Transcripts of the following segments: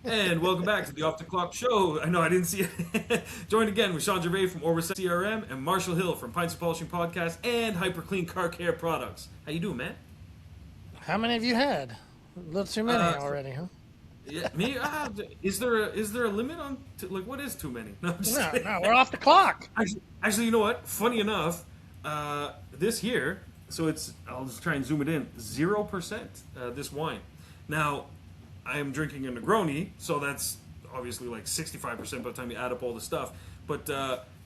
And welcome back to the Off the Clock Show. I know I didn't see it. Joined again with Sean Gervais from Orbis CRM and Marshall Hill from Pints of Polishing Podcast and Hyper Clean Car Care Products. How you doing, man? How many have you had? A little too many So, already, huh? yeah, me. Is there a limit on like what is too many? No, I'm just No, kidding. no, we're off the clock. Actually, you know what? Funny enough, this year, so it's I'll just try and zoom it in. 0% this wine. Now, I am drinking a Negroni, so that's obviously like 65% by the time you add up all the stuff. But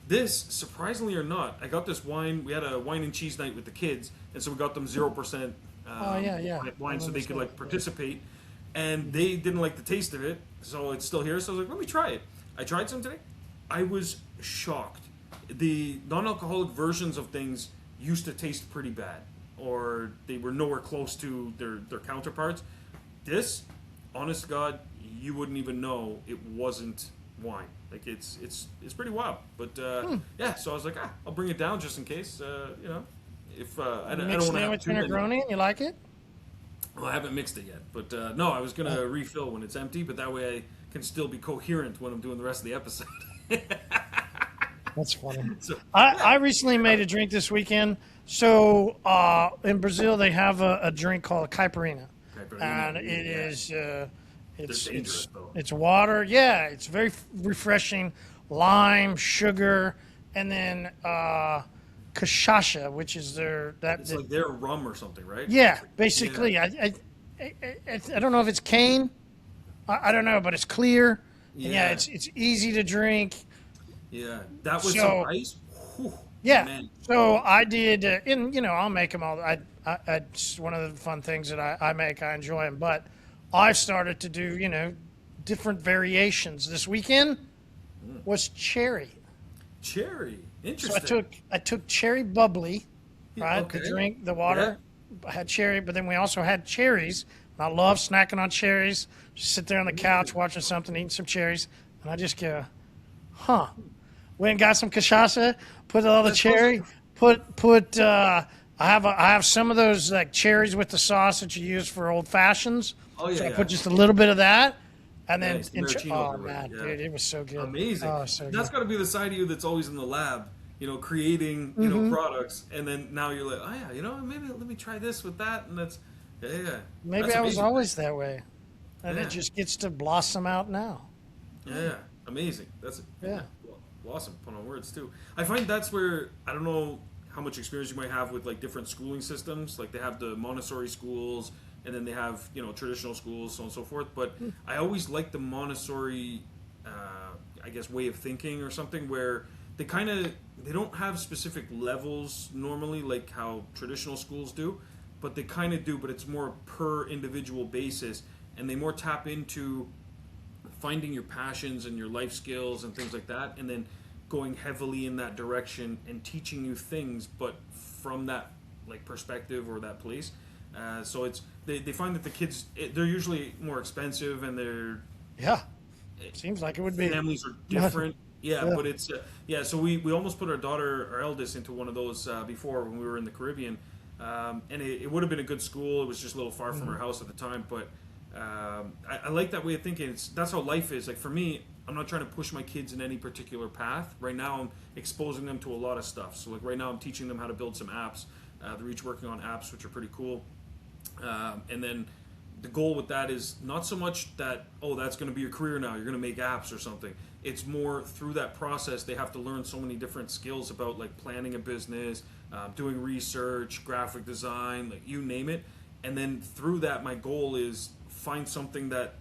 this, surprisingly or not, I got this wine. We had a wine and cheese night with the kids, and so we got them 0% Oh yeah, yeah. I wine, so remember they could stuff. like participate. And they didn't like the taste of it, so it's still here. So I was like, let me try it. I tried some today. I was shocked. The non-alcoholic versions of things used to taste pretty bad, or they were nowhere close to their counterparts. This, honest to God, you wouldn't even know it wasn't wine. Like it's pretty wild. But yeah, so I was like, I'll bring it down just in case. If I don't want Mixing to it have with too your many. Negroni, and you like it? Well, I haven't mixed it yet, but no, I was gonna refill when it's empty, but that way I can still be coherent when I'm doing the rest of the episode. That's funny. So I recently made a drink this weekend. So in Brazil, they have a drink called a caipirinha, and it is it's they're dangerous though. it's water. Yeah, it's very refreshing. Lime, sugar, and then cachaça, which is It's like their rum or something, right? yeah, It's like, basically. yeah, I don't know if it's cane. I don't know, but it's clear. And yeah, yeah, it's easy to drink. yeah. That was some So ice. Whew, yeah, man. so I did, and I'll make them all. It's one of the fun things that I make. I enjoy them, but I've started to do different variations. This weekend was cherry. Cherry. So Interesting. I took cherry bubbly, right? Okay. The drink, the water. I had cherry, but then we also had cherries. And I love snacking on cherries. Just sit there on the couch watching something, eating some cherries, and I just go, huh. Went and got some cachaça, put all the That sounds cherry, like put. I have some of those like cherries with the sauce that you use for old fashions. Oh yeah, So I yeah. put just a little bit of that, and then Nice. Maraschino oh overlay, man, yeah. dude, it was so good. Amazing. Oh, so That's good. got to be the side of you that's always in the lab, creating, products, and then now you're like, oh yeah, maybe let me try this with that, and that's, yeah, yeah. Maybe That's I was amazing. always that way, and Yeah. it just gets to blossom out now. Yeah, yeah. Amazing. That's Yeah. awesome. Put on words too. I find that's where I don't know how much experience you might have with like different schooling systems. Like they have the Montessori schools, and then they have traditional schools, so on and so forth. But I always like the Montessori, I guess, way of thinking or something where they don't have specific levels normally like how traditional schools do, but they kind of do. But it's more per individual basis, and they more tap into finding your passions and your life skills and things like that, and then going heavily in that direction and teaching you things, but from that like perspective or that place. So they find that the kids they're usually more expensive and their Yeah, seems like it would be. families are different. Yeah, Yeah. but it's yeah. So we almost put our eldest, into one of those before when we were in the Caribbean, and it would have been a good school. It was just a little far from our house at the time, but I like that way of thinking. That's how life is. Like for me, I'm not trying to push my kids in any particular path. Right now, I'm exposing them to a lot of stuff. So like right now, I'm teaching them how to build some apps. They're each working on apps, which are pretty cool. And then the goal with that is not so much that that's going to be your career now. You're going to make apps or something. It's more through that process they have to learn so many different skills about like planning a business, doing research, graphic design, like you name it. And then through that, my goal is find something that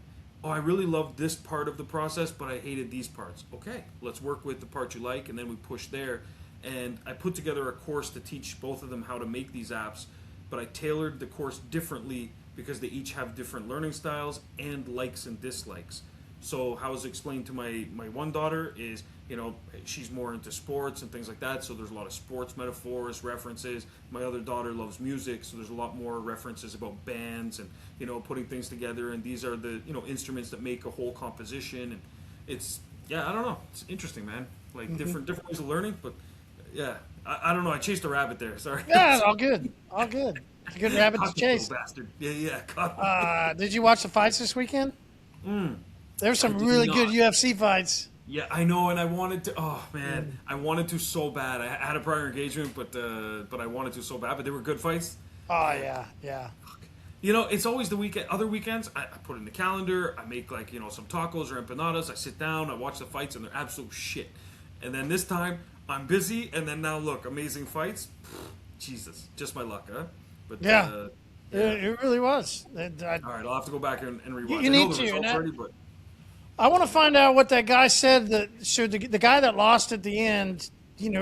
I really love this part of the process, but I hated these parts. Okay, let's work with the part you like, and then we push there. And I put together a course to teach both of them how to make these apps, but I tailored the course differently because they each have different learning styles and likes and dislikes. So how it's explained to my one daughter is, she's more into sports and things like that. So there's a lot of sports metaphors, references. My other daughter loves music, so there's a lot more references about bands and putting things together. And these are the instruments that make a whole composition. And it's I don't know. It's interesting, man. Like different ways of learning, but yeah, I don't know. I chased a rabbit there. Sorry. Yeah, all good, all good. It's a good rabbit to Caught me, little chase. bastard. Yeah, caught me. Did you watch the fights this weekend? There's I some did really good not. UFC fights. Yeah, I know, and I wanted to. Oh man, I wanted to so bad. I had a prior engagement, but I wanted to so bad. But they were good fights. Oh Man, yeah, yeah. it's always the weekend. Other weekends, I put in the calendar. I make like some tacos or empanadas. I sit down. I watch the fights, and they're absolute shit. And then this time, I'm busy. And then now look, amazing fights. Jesus, just my luck, huh? But Yeah. yeah. It really was. All right, I'll have to go back and rewatch. You I know need the to. results already, but I want to find out what that guy said. The guy that lost at the end,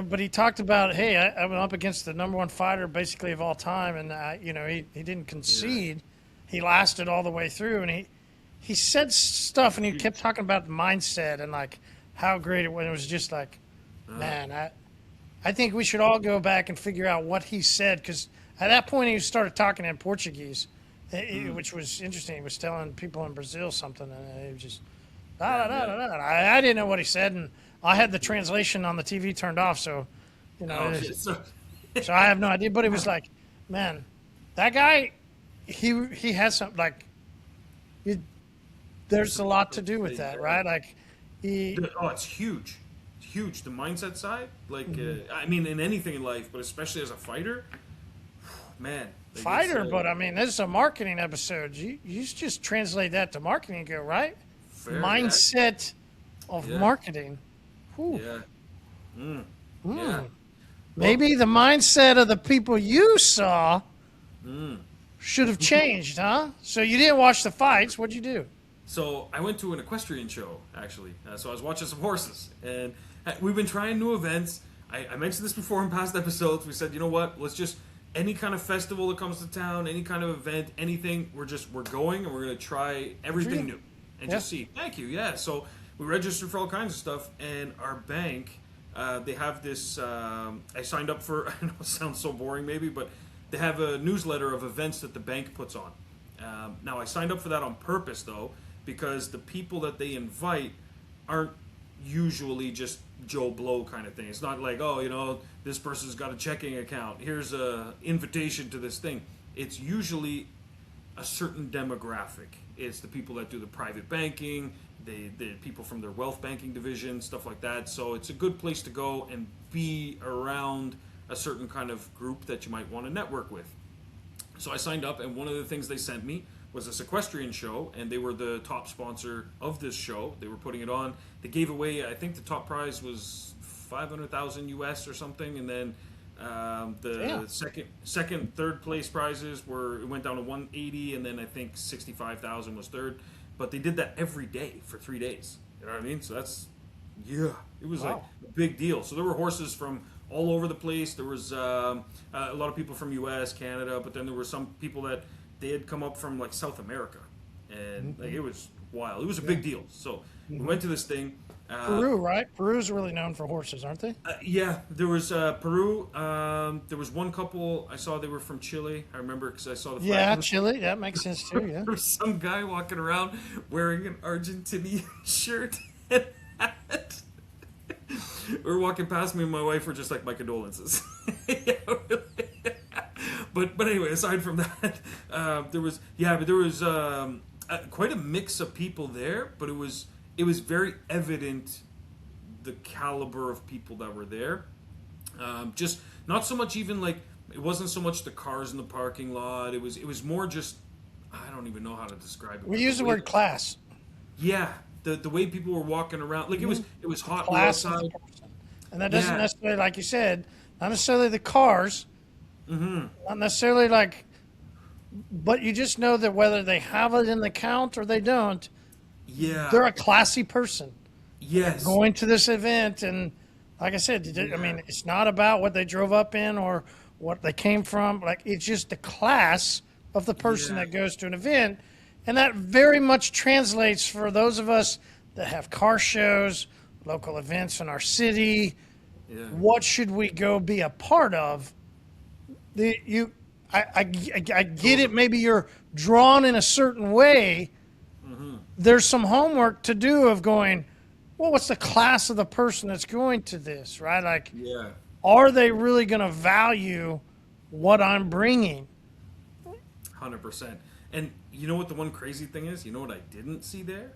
but he talked about, hey, I went up against the number one fighter basically of all time, and he didn't concede. He lasted all the way through, and he said stuff, and he kept talking about the mindset and like how great it was. It was just like, man, I think we should all go back and figure out what he said, because at that point he started talking in Portuguese, which was interesting. He was telling people in Brazil something, and it was just. Da, da, da, da, da. I didn't know what he said, and I had the translation on the TV turned off, so so so I have no idea. But it was like, man, that guy, he has something like. There's a lot to do with that, right? Like, it's huge. It's huge. The mindset side, like, I mean, in anything in life, but especially as a fighter, man. Like fighter, but I mean, this is a marketing episode. You just translate that to marketing and go, right? fair, Mindset of Yeah. marketing. Whew. Yeah. Yeah. Maybe the mindset of the people you saw should have changed, huh? So you didn't watch the fights. What'd you do? So I went to an equestrian show, actually. So I was watching some horses, and we've been trying new events. I mentioned this before in past episodes. We said, you know what? Let's just any kind of festival that comes to town, any kind of event, anything. We're going, and we're gonna try everything new and just see. Thank you. Yeah. So we registered for all kinds of stuff, and our bank, they have this. I signed up for. I know it sounds so boring, maybe, but they have a newsletter of events that the bank puts on. Now I signed up for that on purpose, though, because the people that they invite aren't usually just Joe Blow kind of thing. It's not like, oh, this person's got a checking account. Here's a invitation to this thing. It's usually a certain demographic. It's the people that do the private banking, the people from their wealth banking division, stuff like that. So it's a good place to go and be around a certain kind of group that you might want to network with. So I signed up, and one of the things they sent me was this equestrian show, and they were the top sponsor of this show. They were putting it on. They gave away, I think the top prize was 500,000 US or something, and then the second, third place prizes it went down to 180, and then I think 65,000 was third. But they did that every day for 3 days. You know what I mean? So it was like a big deal. So there were horses from all over the place. There was a lot of people from US, Canada, but then there were some people that they had come up from like South America, and like, it was wild. It was a big deal. So we went to this thing. Peru, right? Peru's really known for horses, aren't they? Yeah, there was Peru. There was one couple I saw. They were from Chile. I remember because I saw the flag. Yeah, Chile. That makes sense too. Yeah. There was some guy walking around wearing an Argentinian shirt and hat. We were walking past, me and my wife were just like, my condolences. But anyway, aside from that, there was quite a mix of people there, but it was very evident the caliber of people that were there. Just not so much even like it wasn't so much the cars in the parking lot. It was more just I don't even know how to describe it. We use the word class. Yeah, the way people were walking around, like it was hot Class of outside. the person. And that doesn't necessarily, like you said, not necessarily the cars. Not necessarily like, but you just know that whether they have it in the count or they don't, they're a classy person. Yes. Going to this event, and like I said, I mean, it's not about what they drove up in or what they came from. Like, it's just the class of the person that goes to an event, and that very much translates for those of us that have car shows, local events in our city. What should we go be a part of? I get it. Maybe you're drawn in a certain way. There's some homework to do of going, well, what's the class of the person that's going to this, right? Like, are they really going to value what I'm bringing? 100%. And you know what the one crazy thing is? You know what I didn't see there?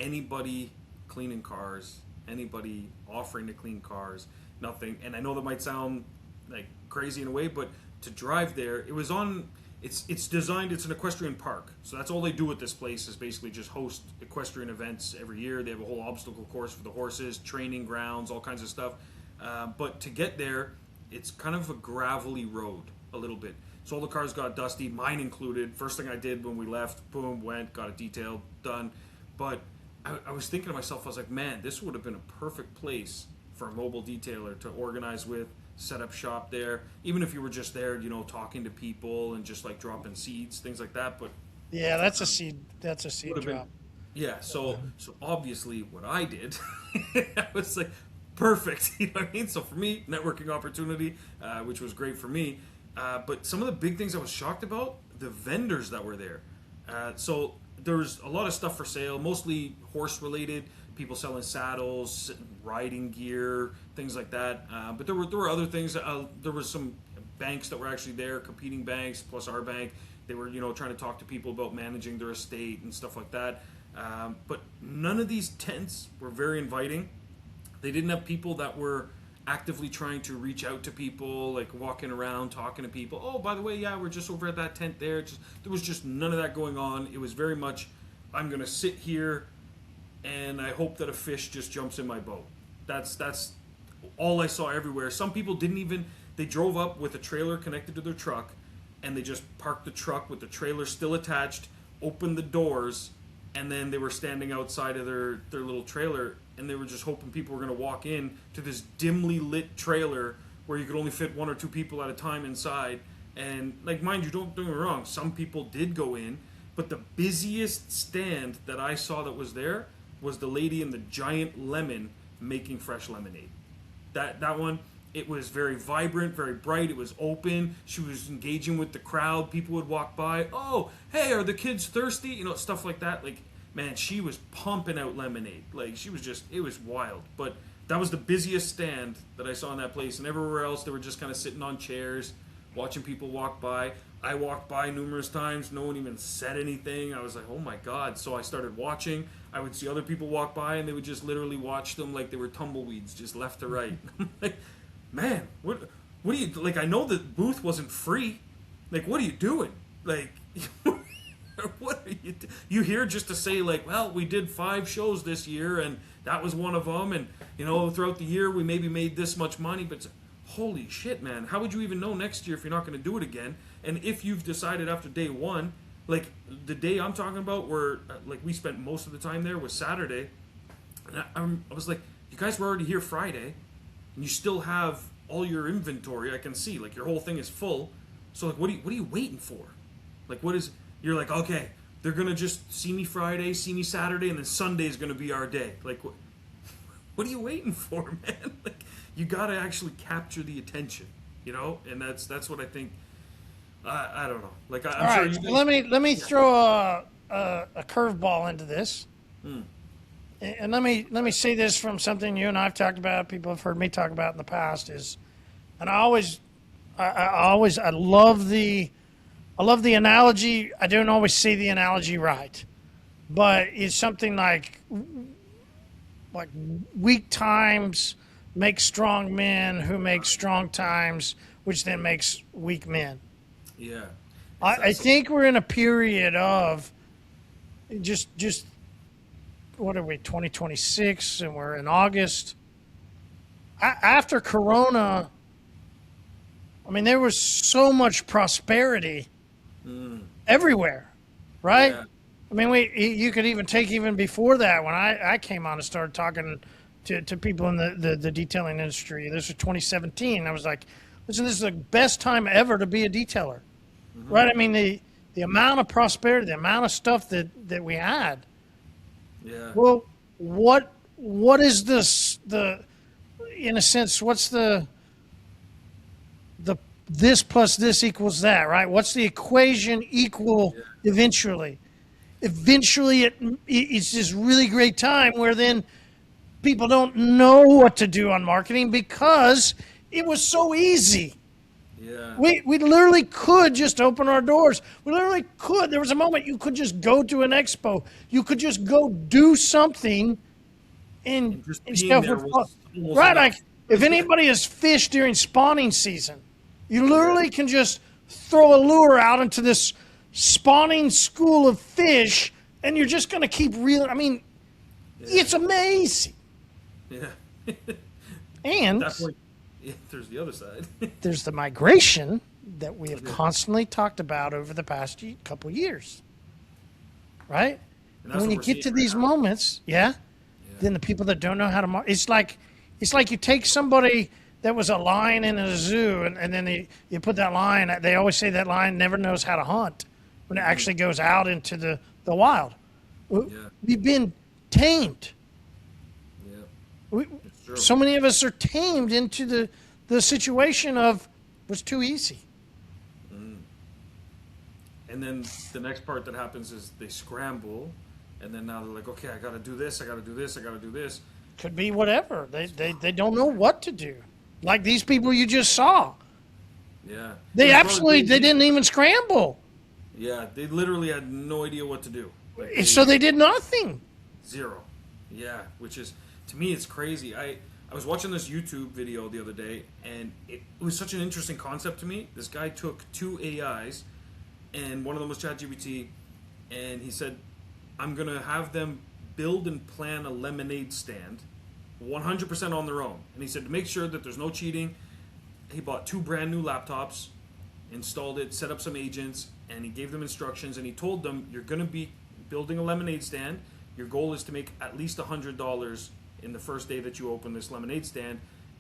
anybody cleaning cars, anybody offering to clean cars, nothing. And I know that might sound like crazy in a way, but to drive there, it was on. It's designed. It's an equestrian park, so that's all they do at this place is basically just host equestrian events every year. They have a whole obstacle course for the horses, training grounds, all kinds of stuff. But to get there, it's kind of a gravelly road a little bit. So all the cars got dusty, mine included. First thing I did when we left, boom, went, got it detailed, done. But I was thinking to myself, I was like, man, this would have been a perfect place for a mobile detailer to organize with, set up shop there. Even if you were just there, talking to people and just like dropping seeds, things like that. But Yeah, that's a seed. That's a seed would have drop. been, yeah. So obviously, what I did, I was like, perfect. You know what I mean? So for me, networking opportunity, which was great for me. But some of the big things I was shocked about, the vendors that were there. So there's a lot of stuff for sale, mostly horse related. People selling saddles, riding gear, things like that. But there were other things. There was some banks that were actually there, competing banks plus our bank. They were trying to talk to people about managing their estate and stuff like that. But none of these tents were very inviting. They didn't have people that were actively trying to reach out to people, like walking around talking to people. Oh, by the way, yeah, we're just over at that tent there. There was just none of that going on. It was very much, I'm going to sit here and I hope that a fish just jumps in my boat. That's all I saw everywhere. Some people didn't even, they drove up with a trailer connected to their truck and they just parked the truck with the trailer still attached, opened the doors, and then they were standing outside of their little trailer, and they were just hoping people were going to walk in to this dimly lit trailer where you could only fit one or two people at a time inside. And like, mind you, don't get me wrong, some people did go in, but the busiest stand that I saw that was there was the lady in the giant lemon making fresh lemonade. That one, it was very vibrant, very bright. It was open. She was engaging with the crowd. People would walk by. Oh, hey, are the kids thirsty? Stuff like that. Like, man, she was pumping out lemonade. Like, she was just, it was wild. But that was the busiest stand that I saw in that place. And everywhere else, they were just kind of sitting on chairs, watching people walk by. I walked by numerous times. No one even said anything. I was like, oh my God. So I started watching. I would see other people walk by, and they would just literally watch them like they were tumbleweeds, just left to right. Like, man, what do you, like, I know the booth wasn't free. Like, what are you doing? Like, what are you here just to say, like, well, we did 5 shows this year, and that was one of them, and, throughout the year, we maybe made this much money, but holy shit, man, how would you even know next year if you're not going to do it again? And if you've decided after day one, like, the day I'm talking about where, like, we spent most of the time there was Saturday, and I was like, you guys were already here Friday, and you still have all your inventory. I can see, like, your whole thing is full. So, like, what are you waiting for? Like, you're like, okay, they're gonna just see me Friday, see me Saturday, and then Sunday is gonna be our day. Like, what are you waiting for, man? Like, you gotta actually capture the attention, and that's what I think. I don't know. Like, I'm All sure right, you guys, let me throw a curveball into this. And let me say this from something you and I've talked about, people have heard me talk about in the past is, and I love the analogy. I don't always see the analogy right, but it's something like weak times make strong men who make strong times, which then makes weak men. yeah. I think we're in a period of just what are we, 2026, and we're in August. After Corona, I mean, there was so much prosperity everywhere, right? Yeah. I mean, you could even take even before that when I came on and started talking to people in the detailing industry. This was 2017. I was like, listen, this is the best time ever to be a detailer, right? I mean, the amount of prosperity, the amount of stuff that we had. Yeah. Well, what is this, in a sense, what's the this plus this equals that, right? What's the equation equal eventually? Eventually, it's this really great time where then people don't know what to do on marketing because it was so easy. Yeah. We literally could just open our doors. We literally could. There was a moment you could just go to an expo. You could just go do something And just and being stuff there would fall. was almost Right, like enough. if anybody has fished during spawning season, you literally can just throw a lure out into this spawning school of fish, and you're just going to keep reeling. I mean, it's amazing. Yeah. At And that point, yeah, there's the other side. there's the migration that we have constantly talked about over the past couple years, right? And And that's when what you we're get seeing to right these now. moments, then the people that don't know how to it's like you take somebody that was a lion in a zoo, and then you put that lion. They always say that lion never knows how to hunt when it actually goes out into the wild. Yeah. We've been tamed. Yeah. It's true. So many of us are tamed into the situation of was too easy. And then the next part that happens is they scramble, and then now they're like, okay, I got to do this, I got to do this, I got to do this. Could be whatever. They don't know what to do. Like these people you just saw. Yeah. They It was probably- they didn't even scramble. Yeah, they literally had no idea what to do. Like, So they did nothing. zero. Yeah, which is, to me, it's crazy. I was watching this YouTube video the other day, and it was such an interesting concept to me. This guy took two AIs, and one of them was ChatGPT, and he said, I'm going to have them build and plan a lemonade stand 100% on their own. And he said, to make sure that there's no cheating, he bought two brand new laptops, installed it, set up some agents, and he gave them instructions, and he told them, you're going to be building a lemonade stand. Your goal is to make at least $100 in the first day that you open this lemonade stand.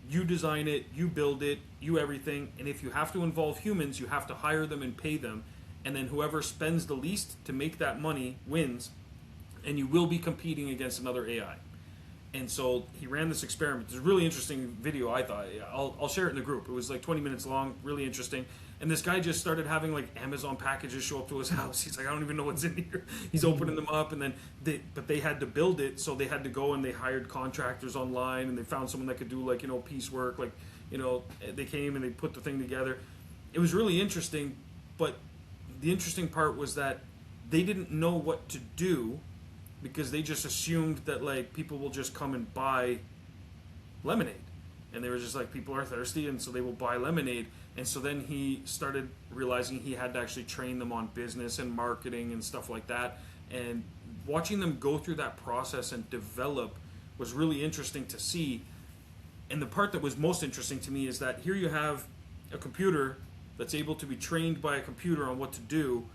You design it, you build it, you everything, and if you have to involve humans, you have to hire them and pay them, and then whoever spends the least to make that money wins, and you will be competing against another AI. And so he ran this experiment. It's a really interesting video, I thought. I'll share it in the group. It was like 20 minutes long, really interesting. And this guy just started having like Amazon packages show up to his house. He's like, I don't even know what's in here. He's opening them up, and then they had to build it, so they had to go and they hired contractors online, and they found someone that could do like piecework, like they came and they put the thing together. It was really interesting, but the interesting part was that they didn't know what to do because they just assumed that like people will just come and buy lemonade, and they were just like, people are thirsty, and so they will buy lemonade. And so then he started realizing he had to actually train them on business and marketing and stuff like that, and watching them go through that process and develop was really interesting to see. And the part that was most interesting to me is that here you have a computer that's able to be trained by a computer on what to do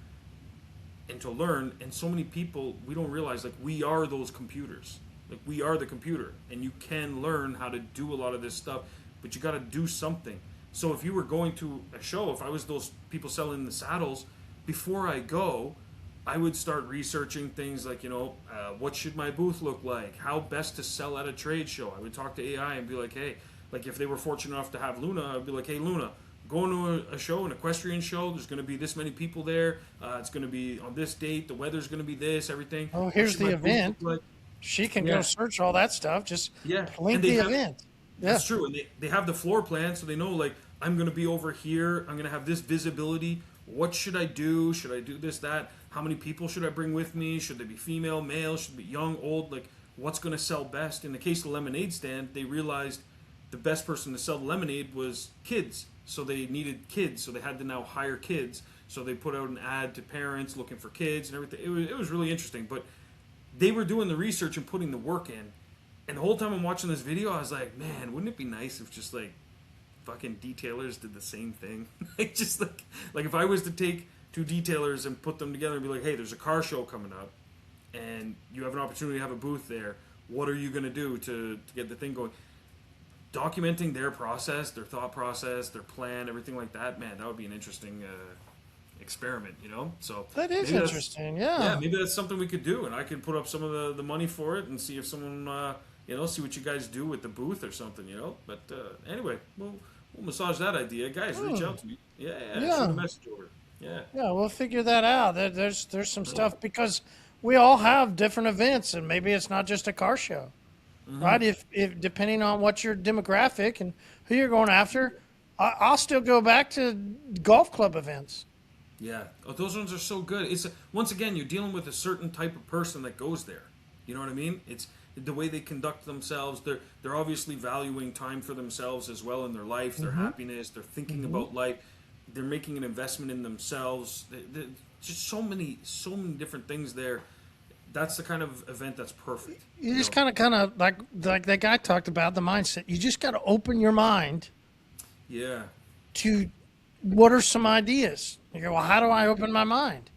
and to learn, and so many people, we don't realize, like, we are those computers. Like, we are the computer, and you can learn how to do a lot of this stuff, but you got to do something. So if you were going to a show, if I was those people selling the saddles, before I go, I would start researching things like, what should my booth look like? How best to sell at a trade show? I would talk to AI and be like, hey, like if they were fortunate enough to have Luna, I'd be like, hey, Luna, going to a show, an equestrian show, there's going to be this many people there. It's going to be on this date. The weather's going to be this, everything. Oh, here's the event. Like? She can go search all that stuff. Just link the event. Yeah. That's true. And they have the floor plan, so they know, like, I'm going to be over here. I'm going to have this visibility. What should I do? Should I do this, that? How many people should I bring with me? Should they be female, male? Should they be young, old? Like, what's going to sell best? In the case of the lemonade stand, they realized the best person to sell the lemonade was kids. So they needed kids, so they had to now hire kids. So they put out an ad to parents looking for kids and everything. It was really interesting. But they were doing the research and putting the work in. And the whole time I'm watching this video, I was like, man, wouldn't it be nice if just like fucking detailers did the same thing? Like just like if I was to take two detailers and put them together and be like, hey, there's a car show coming up and you have an opportunity to have a booth there. What are you going to do to get the thing going? Documenting their process, their thought process, their plan, everything like that, man, that would be an interesting experiment, So that is interesting, yeah. Maybe that's something we could do, and I could put up some of the money for it and see if someone, see what you guys do with the booth or something, But anyway, we'll massage that idea, guys. Reach out to me. Yeah. Send a message over. Yeah, we'll figure that out. There's some stuff because we all have different events, and maybe it's not just a car show. Mm-hmm. Right? If depending on what your demographic and who you're going after, I'll still go back to golf club events. Yeah, oh, those ones are so good. Once again, you're dealing with a certain type of person that goes there. You know what I mean? It's the way they conduct themselves. They're obviously valuing time for themselves as well in their life, their happiness. They're thinking about life. They're making an investment in themselves. Just so many different things there. That's the kind of event that's perfect. You just kind of like that guy talked about the mindset. You just got to open your mind Yeah. to what are some ideas. You go, well, how do I open my mind?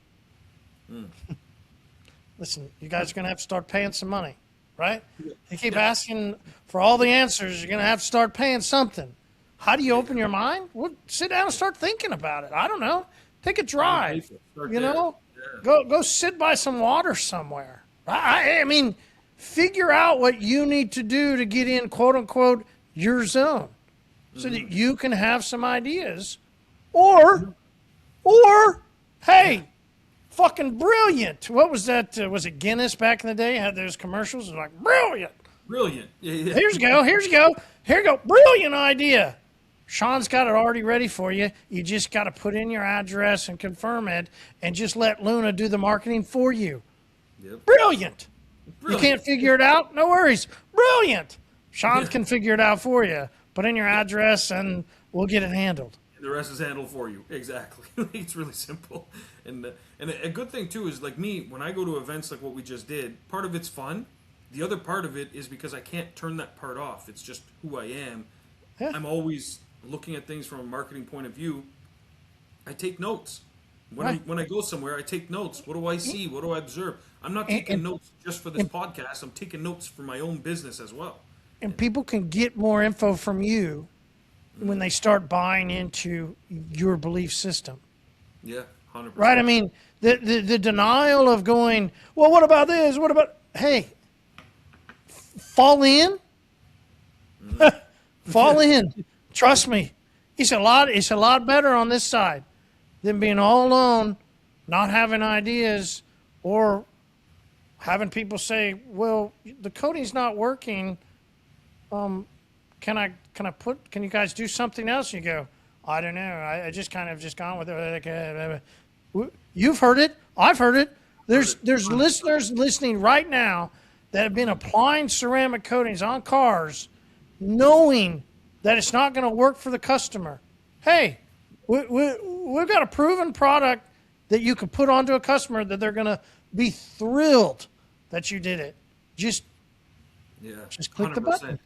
Listen, you guys are going to have to start paying some money, right? You keep asking for all the answers. You're going to have to start paying something. How do you open your mind? Well, sit down and start thinking about it. I don't know. Take a drive. Start You there. know, Yeah. go sit by some water somewhere. I mean, figure out what you need to do to get in, quote unquote, your zone, so that you can have some ideas, or hey, fucking brilliant. What was that? Was it Guinness back in the day? Had those commercials? It was like brilliant. Brilliant. Yeah, yeah. Here you go. Here you go. Brilliant idea. Sean's got it already ready for you. You just got to put in your address and confirm it, and just let Luna do the marketing for you. Yep. Brilliant. Brilliant. You can't figure it out? No worries. Brilliant. Sean can figure it out for you. Put in your address, and we'll get it handled. The rest is handled for you. Exactly. It's really simple. And a good thing too is like me when I go to events like what we just did. Part of it's fun. The other part of it is because I can't turn that part off. It's just who I am. Yeah. I'm always looking at things from a marketing point of view. I take notes. When Right. when I go somewhere, I take notes. What do I see? What do I observe? I'm not taking and- notes just for this podcast. I'm taking notes for my own business as well. And people can get more info from you when they start buying into your belief system. Yeah, 100%. Right? I mean, the denial of going, well, what about this? What about, hey, fall in. Fall in. Trust me. It's a lot better on this side than being all alone, not having ideas, or having people say, well, the coating's not working. Can you guys do something else? And you go, I don't know. I just kind of just gone with it. You've heard it. I've heard it. There's listeners listening right now that have been applying ceramic coatings on cars, knowing that it's not going to work for the customer. Hey, we've got a proven product that you can put onto a customer that they're going to be thrilled that you did it. Just click the button.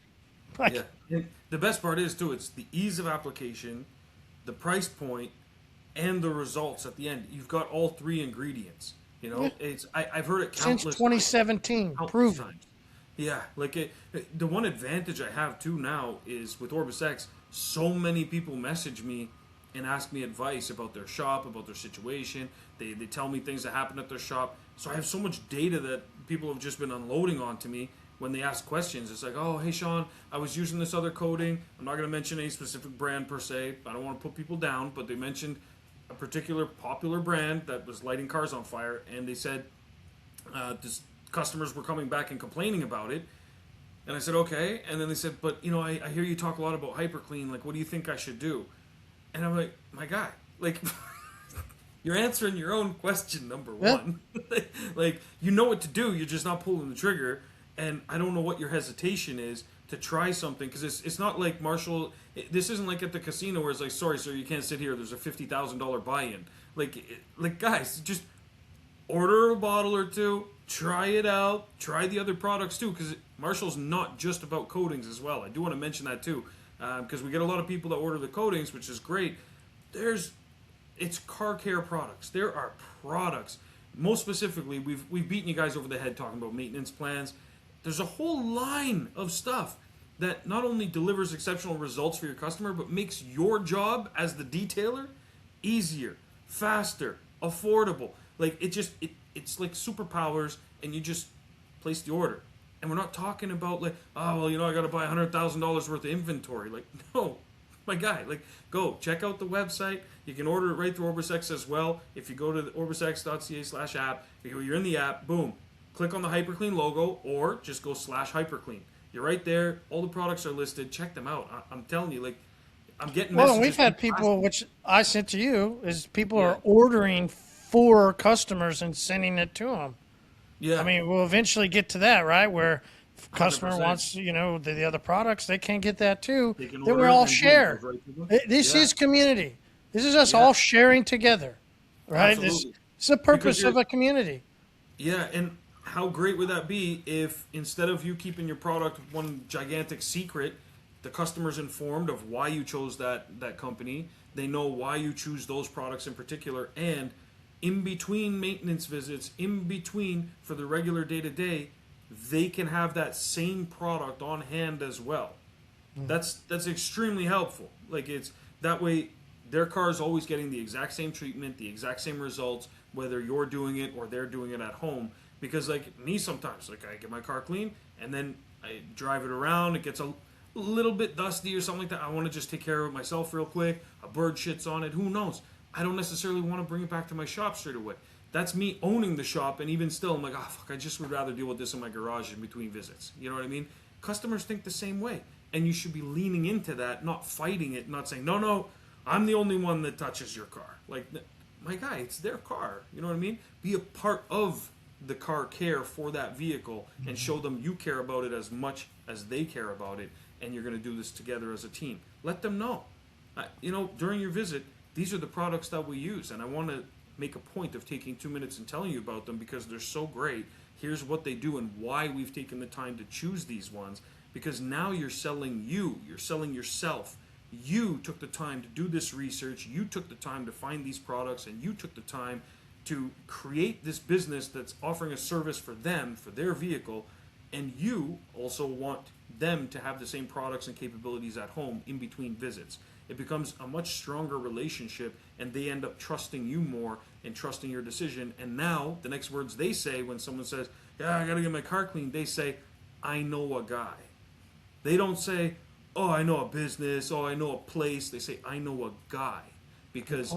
Like, Yeah. And the best part is too, it's the ease of application, the price point, and the results at the end. You've got all three ingredients. You know, I've heard it since countless 2017, countless proven. times. Yeah, like the one advantage I have too now is with Orbis X. So many people message me and ask me advice about their shop, about their situation. They tell me things that happen at their shop. So I have so much data that people have just been unloading onto me when they ask questions. It's like, oh, hey, Sean, I was using this other coating. I'm not going to mention any specific brand per se. I don't want to put people down, but they mentioned a particular popular brand that was lighting cars on fire, and they said customers were coming back and complaining about it. And I said, okay. And then they said, but, I hear you talk a lot about HyperClean. Like, what do you think I should do? And I'm like, my guy, like, you're answering your own question, number one. Like, you know what to do. You're just not pulling the trigger. And I don't know what your hesitation is to try something. Because it's not like Marshall. This isn't like at the casino where it's like, sorry, sir, you can't sit here. There's a $50,000 buy-in. Like, guys, just order a bottle or two. Try it out. Try the other products too. Because Marshall's not just about coatings as well. I do want to mention that too. Because we get a lot of people that order the coatings, which is great. It's car care products. There are products. Most specifically, we've beaten you guys over the head talking about maintenance plans. There's a whole line of stuff that not only delivers exceptional results for your customer, but makes your job as the detailer easier, faster, affordable. Like it's like superpowers, and you just place the order. And we're not talking about like, oh, well, I got to buy $100,000 worth of inventory. Like, no, my guy, like, go check out the website. You can order it right through OrbisX as well. If you go to orbisx.ca/app, you're in the app, boom, click on the HyperClean logo, or just go /HyperClean. You're right there. All the products are listed. Check them out. I'm telling you, like, I'm getting Well, and messages we've from had people, which I sent to you, is people yeah, are ordering for customers and sending it to them. I yeah, mean, we'll eventually get to that, right? Where if a hundred customer percent. wants, the other products, they can't get that too. They can Then we order it and all then boom, it goes share. right to them. This Yeah, is community. This is us yeah, all sharing together, right? This absolutely. is the Because purpose you're of a community. yeah, and how great would that be if instead of you keeping your product one gigantic secret, the customer's informed of why you chose that company. They know why you choose those products in particular, and in between maintenance visits, in between for the regular day to day, they can have that same product on hand as well. That's extremely helpful. Like it's that way their car is always getting the exact same treatment, the exact same results, whether you're doing it or they're doing it at home. Because like me sometimes, like I get my car clean and then I drive it around, it gets a little bit dusty or something like that. I want to just take care of it myself real quick. A bird shits on it, who knows? I don't necessarily want to bring it back to my shop straight away. That's me owning the shop, and even still, I'm like, oh fuck, I just would rather deal with this in my garage in between visits. You know what I mean? Customers think the same way, and you should be leaning into that, not fighting it, not saying, no, no, I'm the only one that touches your car. Like, my guy, it's their car. You know what I mean? Be a part of the car care for that vehicle and show them you care about it as much as they care about it, and you're going to do this together as a team. Let them know. During your visit, these are the products that we use, and I want to make a point of taking 2 minutes and telling you about them because they're so great. Here's what they do and why we've taken the time to choose these ones. Because now you're selling you're selling yourself. You took the time to do this research, you took the time to find these products, and you took the time to create this business that's offering a service for them, for their vehicle, and you also want them to have the same products and capabilities at home in between visits. It becomes a much stronger relationship, and they end up trusting you more and trusting your decision. And now, the next words they say when someone says, yeah, I gotta get my car cleaned, they say, I know a guy. They don't say, oh, I know a business, oh, I know a place. They say, I know a guy. Because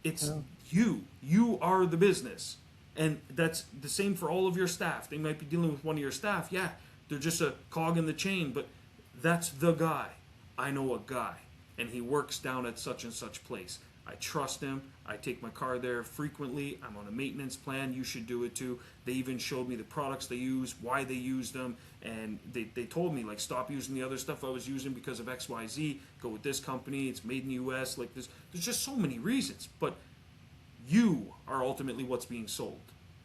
it's you. You are the business. And that's the same for all of your staff. They might be dealing with one of your staff. Yeah, they're just a cog in the chain, but that's the guy. I know a guy. And he works down at such and such place. I trust him. I take my car there frequently. I'm on a maintenance plan. You should do it too. They even showed me the products they use, why they use them, and they told me, like, stop using the other stuff I was using because of XYZ. Go with this company. It's made in the US. Like, there's just so many reasons. But you are ultimately what's being sold.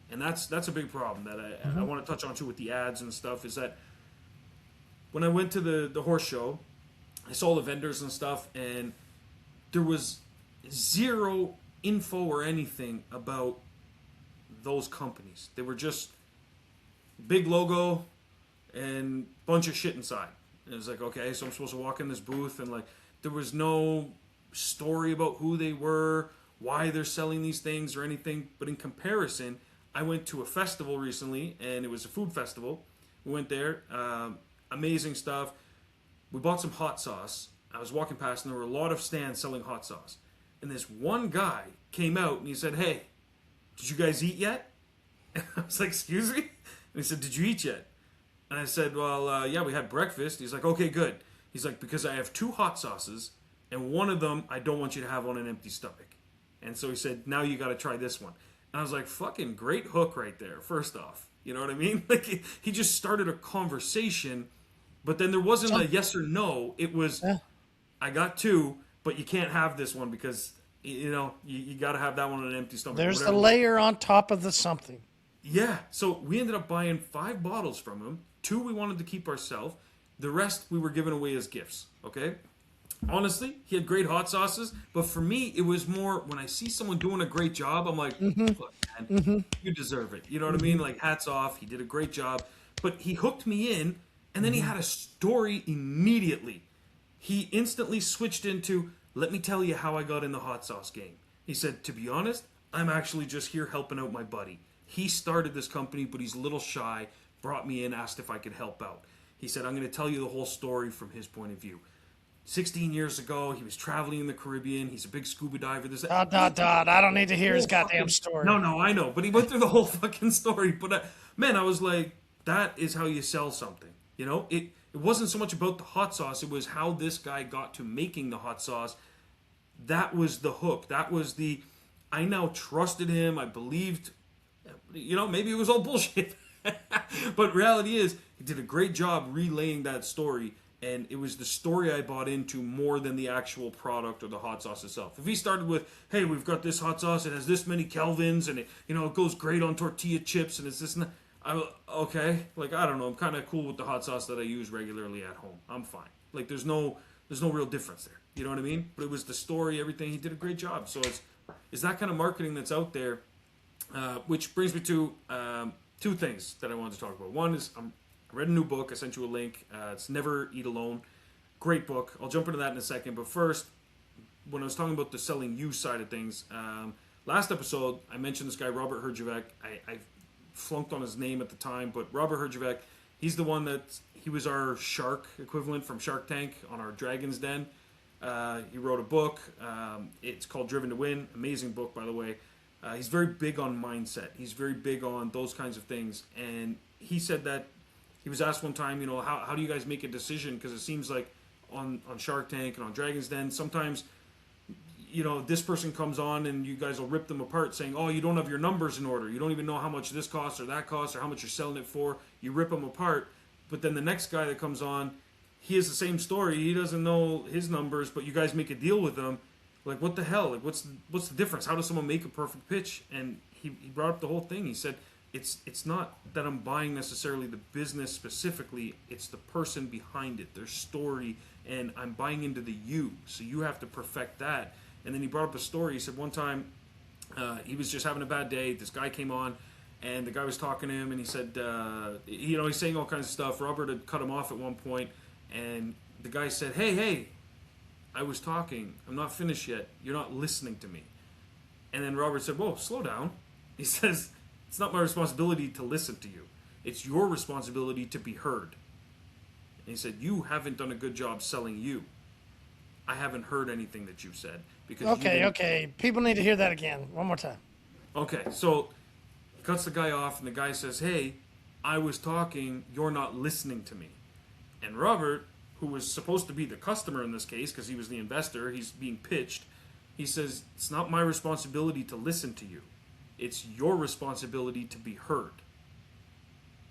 And that's a big problem that I want to touch on too with the ads and stuff, is that when I went to the horse show, I saw the vendors and stuff, and there was zero info or anything about those companies. They were just big logo and bunch of shit inside. And it was like, okay, so I'm supposed to walk in this booth, and like there was no story about who they were, why they're selling these things or anything. But in comparison, I went to a festival recently, and it was a food festival. We went there, amazing stuff. We bought some hot sauce. I was walking past, and there were a lot of stands selling hot sauce. And this one guy came out, and he said, hey, did you guys eat yet? And I was like, excuse me? And he said, did you eat yet? And I said, well, yeah, we had breakfast. He's like, okay, good. He's like, because I have 2 hot sauces, and one of them I don't want you to have on an empty stomach. And so he said, now you got to try this one. And I was like, fucking great hook right there, first off. You know what I mean? Like, he just started a conversation, but then there wasn't a yes or no. It was, I got 2, but you can't have this one because, you got to have that one on an empty stomach. There's the layer on top of the something. Yeah. So we ended up buying 5 bottles from him. 2 we wanted to keep ourselves. The rest we were giving away as gifts. Okay? Honestly, he had great hot sauces, but for me, it was more when I see someone doing a great job, I'm like, look, man, you deserve it. You know what I mean? Like, hats off. He did a great job. But he hooked me in, and then he had a story immediately. He instantly switched into, let me tell you how I got in the hot sauce game. He said, to be honest, I'm actually just here helping out my buddy. He started this company, but he's a little shy, brought me in, asked if I could help out. He said, I'm going to tell you the whole story from his point of view. 16 years ago, he was traveling in the Caribbean. He's a big scuba diver. I don't need to hear his goddamn story. No, I know. But he went through the whole fucking story. But, man, I was like, that is how you sell something. It it wasn't so much about the hot sauce. It was how this guy got to making the hot sauce. That was the hook. That was the, I now trusted him. I believed, maybe it was all bullshit. But reality is, he did a great job relaying that story. And it was the story I bought into more than the actual product or the hot sauce itself. If he started with, hey, we've got this hot sauce, it has this many kelvins, and it goes great on tortilla chips, and it's this and that. Okay, like, I don't know, I'm kind of cool with the hot sauce that I use regularly at home. I'm fine. Like, there's no real difference there. You know what I mean? But it was the story, everything. He did a great job. So it's that kind of marketing that's out there, which brings me to two things that I wanted to talk about. One is I read a new book. I sent you a link. It's Never Eat Alone. Great book. I'll jump into that in a second. But first, when I was talking about the selling you side of things, last episode, I mentioned this guy, Robert Herjavec. I flunked on his name at the time, but Robert Herjavec, he's the one he was our shark equivalent from Shark Tank on our Dragon's Den. He wrote a book. It's called Driven to Win. Amazing book, by the way. He's very big on mindset. He's very big on those kinds of things. And he said that he was asked one time, how do you guys make a decision? Because it seems like on Shark Tank and on Dragon's Den, sometimes, this person comes on and you guys will rip them apart saying, oh, you don't have your numbers in order. You don't even know how much this costs or that costs or how much you're selling it for. You rip them apart. But then the next guy that comes on, he has the same story. He doesn't know his numbers, but you guys make a deal with him. Like, what the hell? Like, what's the difference? How does someone make a perfect pitch? And he brought up the whole thing. He said, it's not that I'm buying necessarily the business specifically. It's the person behind it, their story, and I'm buying into the you. So you have to perfect that. And then he brought up a story. He said one time he was just having a bad day. This guy came on, and the guy was talking to him, and he said, he's saying all kinds of stuff. Robert had cut him off at one point, and the guy said, hey, I was talking. I'm not finished yet. You're not listening to me. And then Robert said, whoa, slow down. He says, it's not my responsibility to listen to you. It's your responsibility to be heard. And he said, you haven't done a good job selling you. I haven't heard anything that you've said. Because Okay. People need to hear that again. One more time. Okay, so he cuts the guy off, and the guy says, hey, I was talking. You're not listening to me. And Robert, who was supposed to be the customer in this case because he was the investor, he's being pitched, he says, it's not my responsibility to listen to you. It's your responsibility to be heard.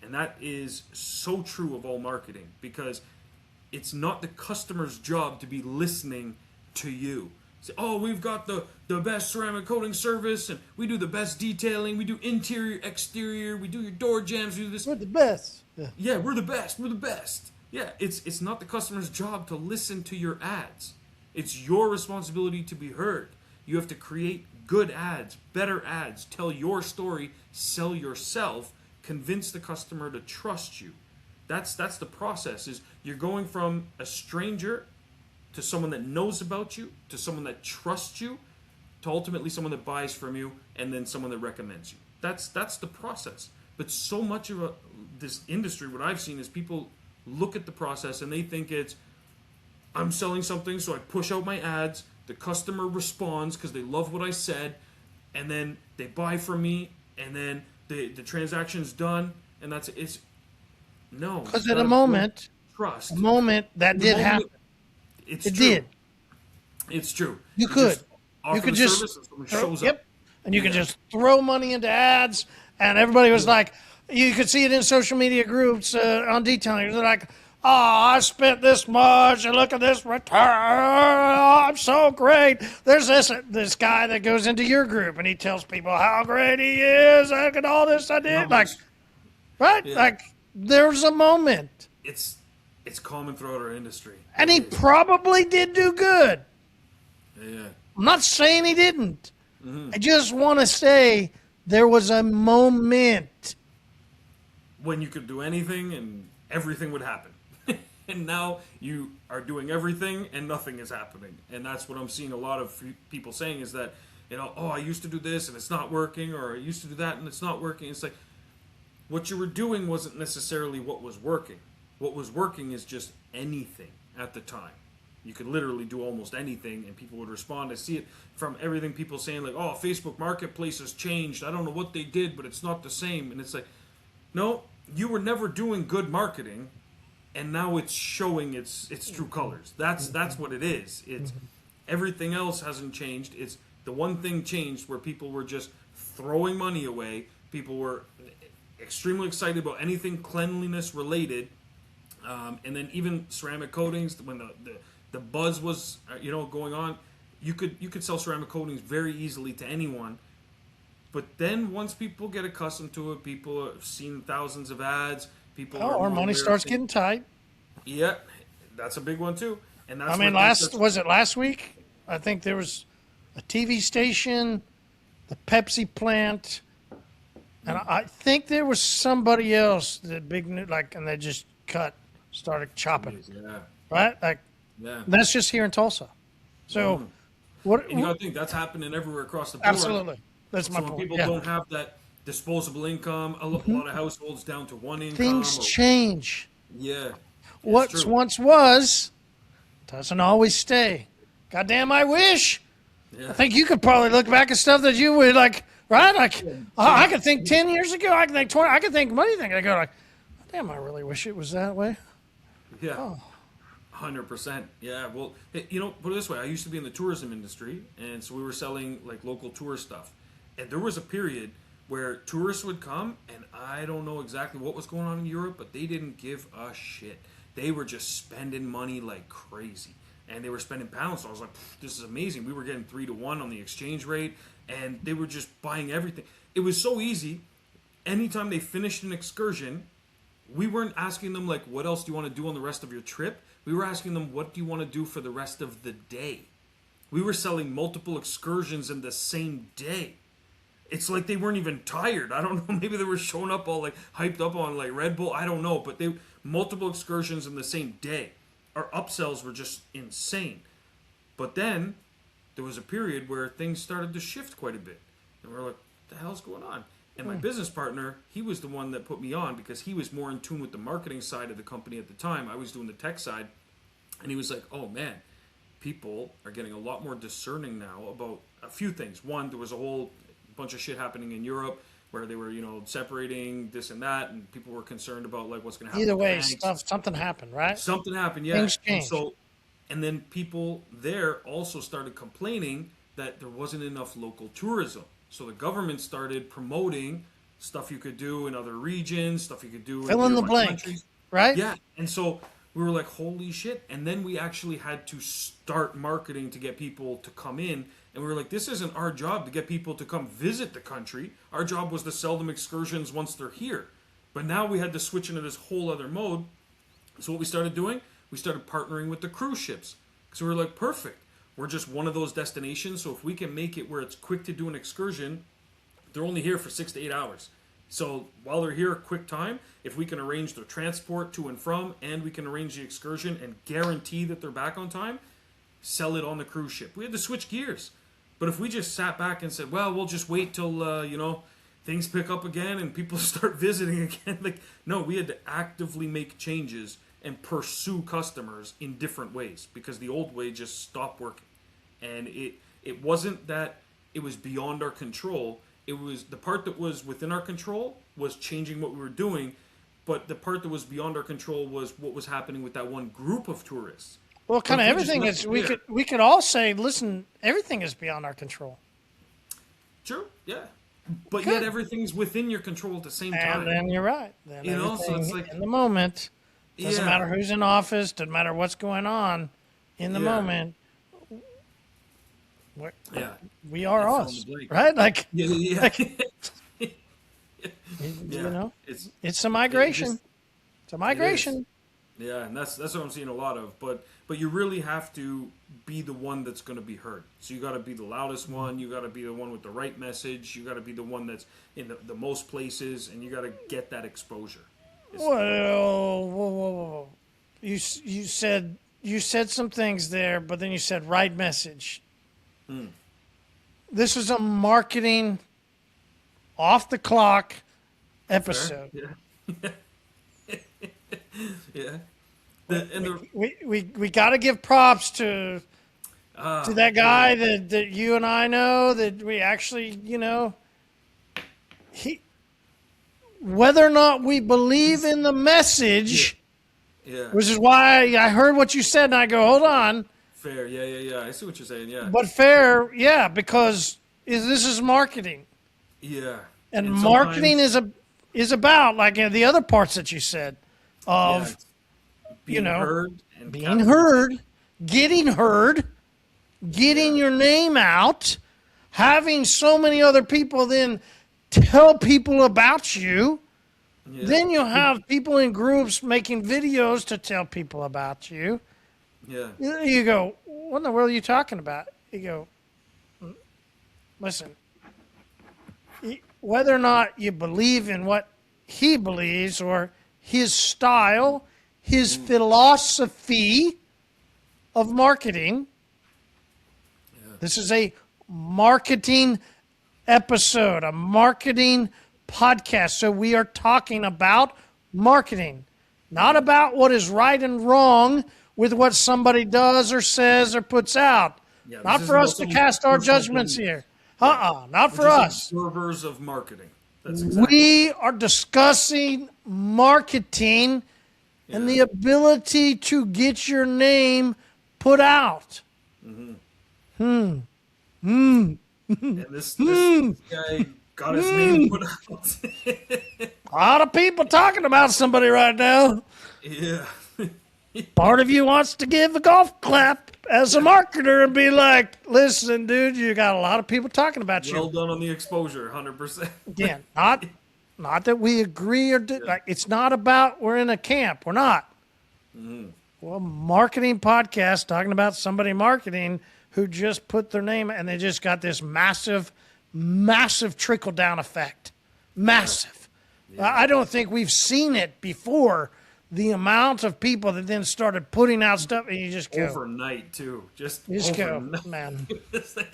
And that is so true of all marketing, because it's not the customer's job to be listening to you. Say, oh, we've got the best ceramic coating service, and we do the best detailing, we do interior, exterior, we do your door jams, we do this. We're the best. Yeah, we're the best. We're the best. Yeah, it's not the customer's job to listen to your ads. It's your responsibility to be heard. You have to create good ads, better ads, tell your story, sell yourself, convince the customer to trust you. That's the process. Is you're going from a stranger to someone that knows about you, to someone that trusts you, to ultimately someone that buys from you, and then someone that recommends you. That's the process. But so much of this industry, what I've seen is people look at the process and they think it's, I'm selling something, so I push out my ads, the customer responds because they love what I said, and then they buy from me, and then the transaction's done, and that's it. It's no. Because at a moment that did happen. It true. Did. It's true. You could just shows up. And you could just throw money into ads, and everybody was like, you could see it in social media groups on detailing. They're like, oh, I spent this much, and look at this return. Oh, I'm so great. There's this guy that goes into your group, and he tells people how great he is. Look at all this I did. Right? Yeah. Like, there's a moment. It's common throughout our industry. And he probably did do good. Yeah. I'm not saying he didn't. Mm-hmm. I just want to say there was a moment when you could do anything and everything would happen. And now you are doing everything and nothing is happening. And that's what I'm seeing a lot of people saying is that, oh, I used to do this and it's not working, or I used to do that and it's not working. It's like what you were doing wasn't necessarily what was working. What was working is just anything at the time. You could literally do almost anything and people would respond. I see it from everything people saying like, oh, Facebook Marketplace has changed. I don't know what they did, but it's not the same. And it's like, no, you were never doing good marketing. and now it's showing its true colors. That's what it is. It's everything else hasn't changed. It's the one thing changed where people were just throwing money away. People were extremely excited about anything cleanliness related, and then even ceramic coatings. When the buzz was going on, you could sell ceramic coatings very easily to anyone. But then once people get accustomed to it, people have seen thousands of ads. People our money starts getting tight. Yeah, that's a big one too. And that's I mean, was it last week? I think there was a TV station, the Pepsi plant, and I think there was somebody else that and they just started chopping. Yeah. Right? That's just here in Tulsa. So, what? And you got to think that's happening everywhere across the board. Absolutely, that's my when point. people don't have that disposable income, a lot of households down to one income. Things change. Yeah. What once was doesn't always stay. Goddamn, I wish. Yeah. I think you could probably look back at stuff that you would like, right? Like, I could think 10 years ago. I could think 20. I could think money thing. I go like, damn, I really wish it was that way. Yeah. 100%. Yeah. Well, put it this way. I used to be in the tourism industry, and so we were selling like local tourist stuff. And there was a period where tourists would come, and I don't know exactly what was going on in Europe, but they didn't give a shit. They were just spending money like crazy. And they were spending pounds. So I was like, this is amazing. We were getting 3-to-1 on the exchange rate, and they were just buying everything. It was so easy. Anytime they finished an excursion, we weren't asking them, like, what else do you want to do on the rest of your trip? We were asking them, what do you want to do for the rest of the day? We were selling multiple excursions in the same day. It's like they weren't even tired. I don't know. Maybe they were showing up all, like, hyped up on, like, Red Bull. I don't know. But multiple excursions in the same day. Our upsells were just insane. But then there was a period where things started to shift quite a bit. And we were like, what the hell's going on? And my business partner, he was the one that put me on because he was more in tune with the marketing side of the company at the time. I was doing the tech side. And he was like, oh man, people are getting a lot more discerning now about a few things. One, there was a whole bunch of shit happening in Europe where they were, separating this and that, and people were concerned about like what's going to happen. Either way, something happened, right? Something happened, yeah. Things changed. And then people there also started complaining that there wasn't enough local tourism. So the government started promoting stuff you could do in other regions, stuff you could do fill in the blank, countries. Right? Yeah, and so we were like, holy shit. And then we actually had to start marketing to get people to come in. And we were like, this isn't our job to get people to come visit the country. Our job was to sell them excursions once they're here. But now we had to switch into this whole other mode. So what we started doing, we started partnering with the cruise ships. Because we were like, perfect. We're just one of those destinations. So if we can make it where it's quick to do an excursion, they're only here for 6 to 8 hours. So while they're here, quick time, if we can arrange their transport to and from, and we can arrange the excursion and guarantee that they're back on time, sell it on the cruise ship. We had to switch gears. But if we just sat back and said, well, we'll just wait till, things pick up again and people start visiting again. Like, no, we had to actively make changes and pursue customers in different ways because the old way just stopped working. And it wasn't that it was beyond our control. It was the part that was within our control was changing what we were doing. But the part that was beyond our control was what was happening with that one group of tourists. Well, kind of everything is. We could all say, listen, everything is beyond our control. True. Yeah. But yet everything's within your control at the same time. And then you're right. Then so it's like in the moment. Doesn't matter who's in office. Doesn't matter what's going on. In the moment. We are us, right? Like. It's a migration. It's a migration. Yeah, and that's what I'm seeing a lot of. But you really have to be the one that's going to be heard. So you got to be the loudest one. You got to be the one with the right message. You got to be the one that's in the most places, and you got to get that exposure. Whoa. You said some things there, but then you said right message. This is a marketing off the clock episode. Yeah. Yeah. We got to give props to that guy that you and I know that we actually, whether or not we believe in the message, Yeah. Which is why I heard what you said, and I go, hold on. Fair. Yeah. I see what you're saying. Yeah. But fair, yeah, because this is marketing. Yeah. And And marketing sometimes, is about, like the other parts that you said, yeah, of, it's being heard and being capturing heard, getting heard, getting Yeah. your name out, having so many other people then tell people about you. Yeah. Then you'll have people in groups making videos to tell people about you. Yeah. You go, what in the world are you talking about? You go, listen, whether or not you believe in what he believes or his style, his philosophy of marketing, this is a marketing episode, a marketing podcast. So we are talking about marketing, not about what is right and wrong with what somebody does or says or puts out. Yeah. This Not isn't for about us to someone's cast our personal judgments belief. here. Yeah. Not We're for just us. observers of marketing. That's exactly. We are discussing marketing and the ability to get your name put out. And this guy got his name put out. A lot of people talking about somebody right now. Yeah. Part of you wants to give a golf clap as a marketer and be like, listen, dude, you got a lot of people talking about Well you. done on the exposure, 100%. Again, not that we agree or like it's not about we're in a camp. We're not. Well, marketing podcast talking about somebody marketing who just put their name and they just got this massive trickle down effect. Massive. I don't think we've seen it before. The amount of people that then started putting out stuff, and you just go Overnight too, just go, overnight. man. It's like,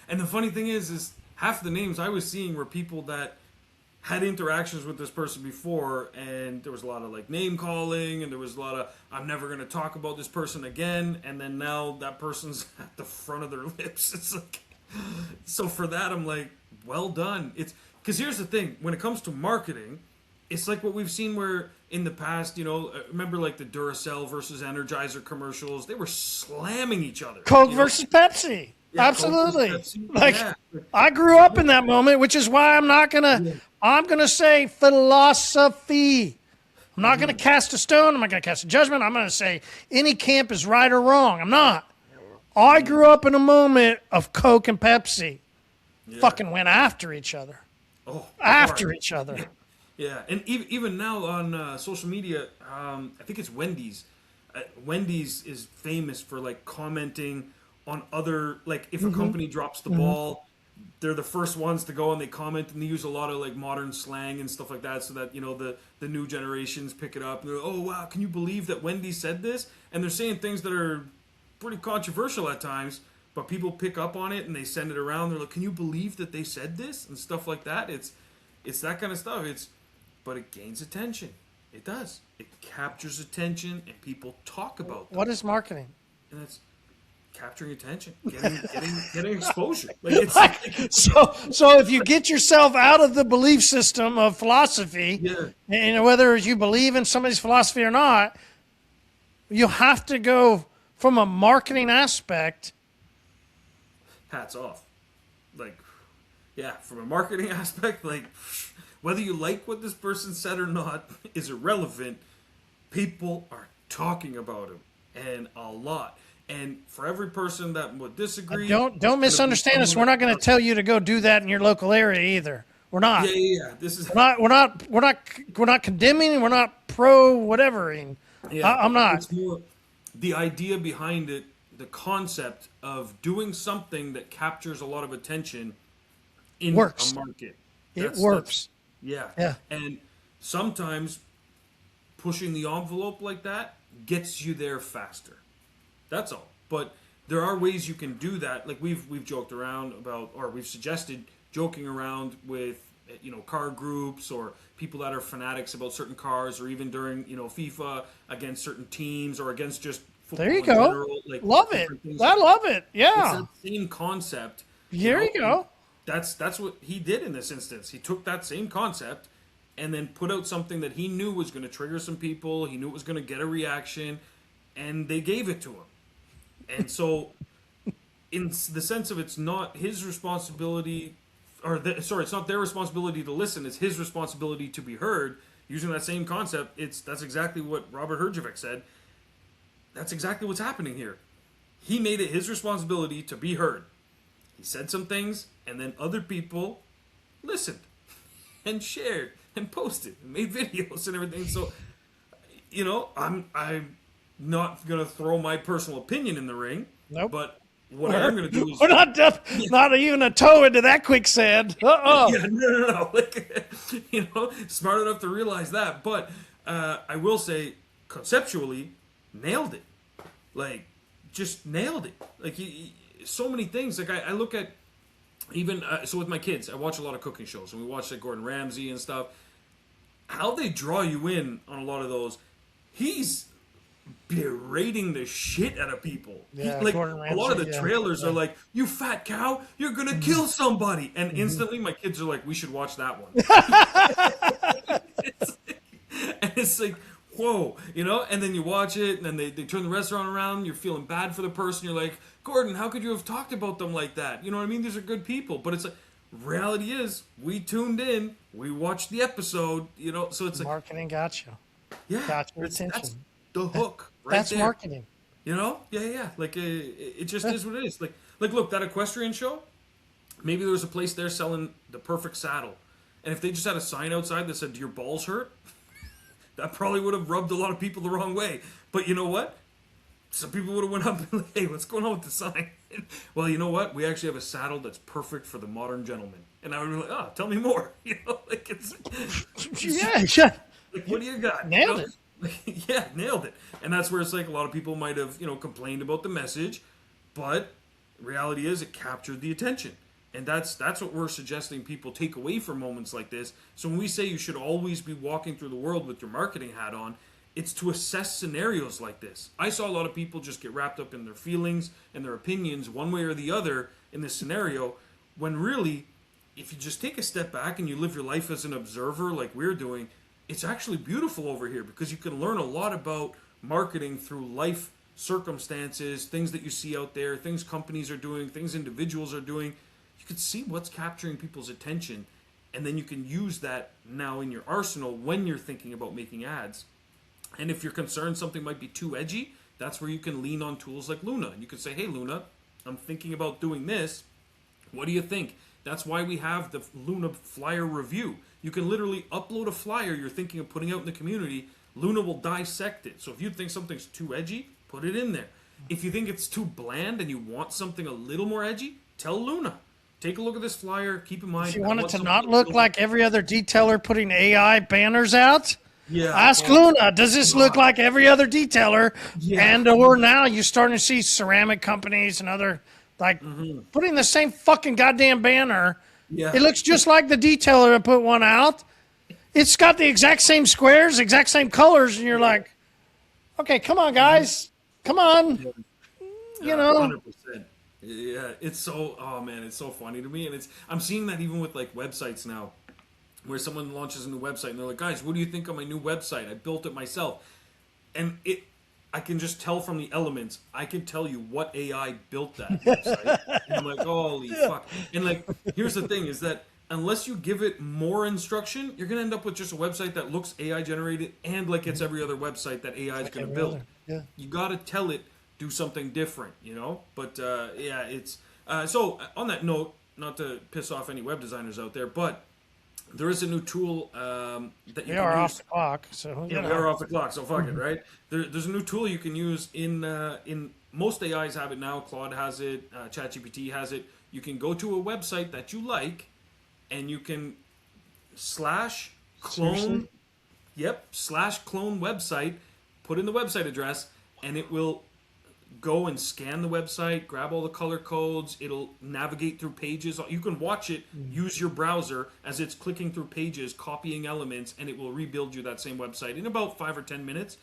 and the funny thing is half the names I was seeing were people that had interactions with this person before, and there was a lot of like name calling, and there was a lot of I'm never going to talk about this person again, and then now that person's at the front of their lips. It's like, so for that I'm like, well done. It's because here's the thing: when it comes to marketing, it's like what we've seen where in the past, remember like the Duracell versus Energizer commercials, they were slamming each other. Coke versus Pepsi. Yeah, absolutely. Coke versus Pepsi. Like Yeah. I grew up in that moment, which is why I'm not gonna. I'm gonna say philosophy. I'm not gonna cast a stone. I'm not gonna cast a judgment. I'm gonna say any camp is right or wrong. I'm not. I grew up in a moment of Coke and Pepsi. Fucking went after each other. Oh, After hard. each other. Yeah, and even now on social media, I think it's Wendy's. Wendy's is famous for like commenting on other, like if a company drops the ball, they're the first ones to go and they comment, and they use a lot of like modern slang and stuff like that, so that the new generations pick it up. And they're, oh wow, can you believe that Wendy said this? And they're saying things that are pretty controversial at times, but people pick up on it and they send it around. They're like, can you believe that they said this and stuff like that? It's that kind of stuff. But it gains attention. It does. It captures attention, and people talk about that. What is marketing? And that's capturing attention, getting exposure. Like it's So if you get yourself out of the belief system of philosophy, and whether you believe in somebody's philosophy or not, you have to go from a marketing aspect. hats off. Like, yeah, from a marketing aspect, like whether you like what this person said or not is irrelevant. People are talking about him, and a lot. And for every person that would disagree, Don't misunderstand us. We're not going to tell you to go do that in your local area either. We're not. Yeah. This is We're not condemning. We're not pro whatever. I'm not. It's more the idea behind it, the concept of doing something that captures a lot of attention in Works. a market. It works. Yeah. And sometimes pushing the envelope like that gets you there faster. That's all. But there are ways you can do that. Like we've joked around about, or we've suggested joking around with car groups or people that are fanatics about certain cars, or even during FIFA against certain teams or against just football. There you in go. general, like Love it. things. I love it. It's Yeah. that same concept. Here you go. That's what he did in this instance. He took that same concept and then put out something that he knew was going to trigger some people. He knew it was going to get a reaction, and they gave it to him. And so, in the sense of it's not his responsibility, it's not their responsibility to listen. It's his responsibility to be heard. Using that same concept, that's exactly what Robert Herjavec said. That's exactly what's happening here. He made it his responsibility to be heard. He said some things, and then other people listened and shared and posted and made videos and everything. So, I'm not gonna throw my personal opinion in the ring. Nope. But what I am gonna do is we're not even a toe into that quicksand. Yeah, no. Like, smart enough to realize that. But I will say, conceptually, nailed it. Like, just nailed it. Like, so many things. Like, I look at, even, so with my kids, I watch a lot of cooking shows, and we watch, like, Gordon Ramsay and stuff. How they draw you in on a lot of those, he's berating the shit out of people. Yeah, like, Gordon a lot of the Ramsay, trailers are like, "You fat cow, you're gonna kill somebody," and instantly my kids are like, "We should watch that one." it's like, whoa, and then you watch it, and then they turn the restaurant around. You're feeling bad for the person. You're like, Gordon, how could you have talked about them like that? You know what I mean? These are good people, but it's like, reality is, we tuned in, we watched the episode, so it's like, marketing got you. yeah, Got your that's attention. the hook right That's there. marketing. Yeah. Like, it just is what it is. Like, look, that equestrian show, maybe there was a place there selling the perfect saddle. And if they just had a sign outside that said, "Do your balls hurt?" that probably would have rubbed a lot of people the wrong way. But you know what? Some people would have went up and like, "Hey, what's going on with the sign?" Well, you know what? We actually have a saddle that's perfect for the modern gentleman. And I would be like, "Oh, tell me more." Like, it's... Yeah. Like, what do you got? Nailed it. Yeah, nailed it. And that's where it's like, a lot of people might have, complained about the message, but reality is it captured the attention. And that's what we're suggesting people take away from moments like this. So when we say you should always be walking through the world with your marketing hat on, it's to assess scenarios like this. I saw a lot of people just get wrapped up in their feelings and their opinions one way or the other in this scenario, when really, if you just take a step back and you live your life as an observer like we're doing, it's actually beautiful over here, because you can learn a lot about marketing through life circumstances, things that you see out there, things companies are doing, things individuals are doing. You can see what's capturing people's attention, and then you can use that now in your arsenal when you're thinking about making ads. And if you're concerned something might be too edgy, that's where you can lean on tools like Luna. And you can say, "Hey, Luna, I'm thinking about doing this. What do you think?" That's why we have the Luna flyer review. You can literally upload a flyer you're thinking of putting out in the community. Luna will dissect it. So if you think something's too edgy, put it in there. If you think it's too bland and you want something a little more edgy, tell Luna. Take a look at this flyer. Keep in mind, If you want it to not look like every other detailer putting AI banners out, yeah, ask Luna, does this look like every other detailer? Yeah. And or now you're starting to see ceramic companies and other, like, putting the same fucking goddamn banner. Yeah. It looks just like the detailer that put one out. It's got the exact same squares, exact same colors, and you're like, okay, come on, guys. Come on. Yeah, 100%. Yeah, it's so, it's so funny to me. And I'm seeing that even with like websites now, where someone launches a new website and they're like, "Guys, what do you think of my new website? I built it myself." And I can just tell from the elements, I can tell you what AI built that website. And I'm like, holy fuck. And like, here's the thing is that unless you give it more instruction, you're going to end up with just a website that looks AI generated and like it's every other website that AI is going to build. Yeah. You got to tell it, do something different, But it's... so on that note, not to piss off any web designers out there, but there is a new tool that you can use. We are off the clock, so We are off the clock, so fuck it, right? There's a new tool you can use in most AIs have it now. Claude has it, ChatGPT has it. You can go to a website that you like, and you can /clone. Seriously? Yep, /clone website. Put in the website address, and it will go and scan the website, grab all the color codes. It'll navigate through pages. You can watch it, use your browser as it's clicking through pages, copying elements, and it will rebuild you that same website in about 5 or 10 minutes.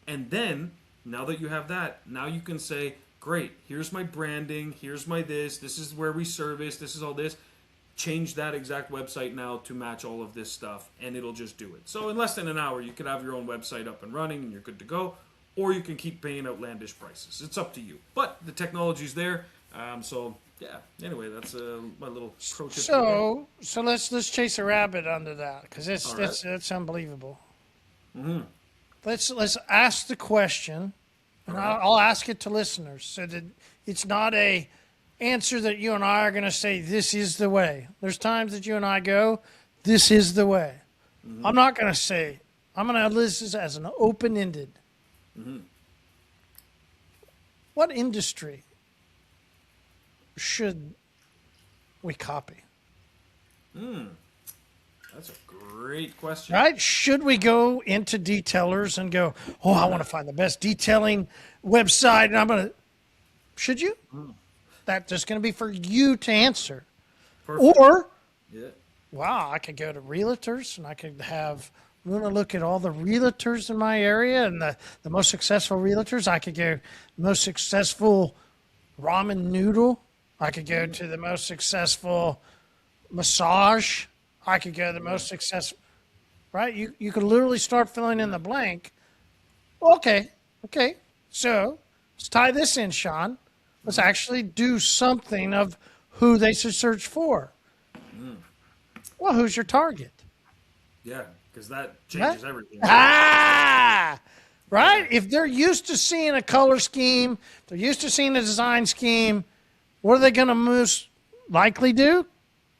And then, now that you have that, now you can say, great, here's my branding, here's my this is where we service, this is all this. change that exact website now to match all of this stuff, and it'll just do it. So in less than an hour, you could have your own website up and running, and you're good to go. Or you can keep paying outlandish prices. It's up to you. But the technology's there. So yeah. Anyway, that's my little pro tip. So let's chase a rabbit under that, because right. that's unbelievable. Mm-hmm. Let's ask the question, and I'll ask it to listeners, so that it's not a answer that you and I are going to say this is the way. There's times that you and I go, this is the way. Mm-hmm. I'm not going to say. I'm going to list this as an open-ended. Mm-hmm. What industry should we copy? That's a great question. Right? Should we go into detailers and go, oh, I want to find the best detailing website, and I'm going to... Should you? That's just going to be for you to answer. Perfect. Or, yeah. Wow, I could go to realtors, and I could have... I'm going to look at all the realtors in my area and the most successful realtors. I could go most successful ramen noodle. I could go to the most successful massage. I could go to the most successful, right? You could literally start filling in the blank. Okay. So let's tie this in, Shawn. Let's actually do something of who they should search for. Well, who's your target? Yeah. Because that changes everything. Right? If they're used to seeing a color scheme, they're used to seeing a design scheme, what are they going to most likely do?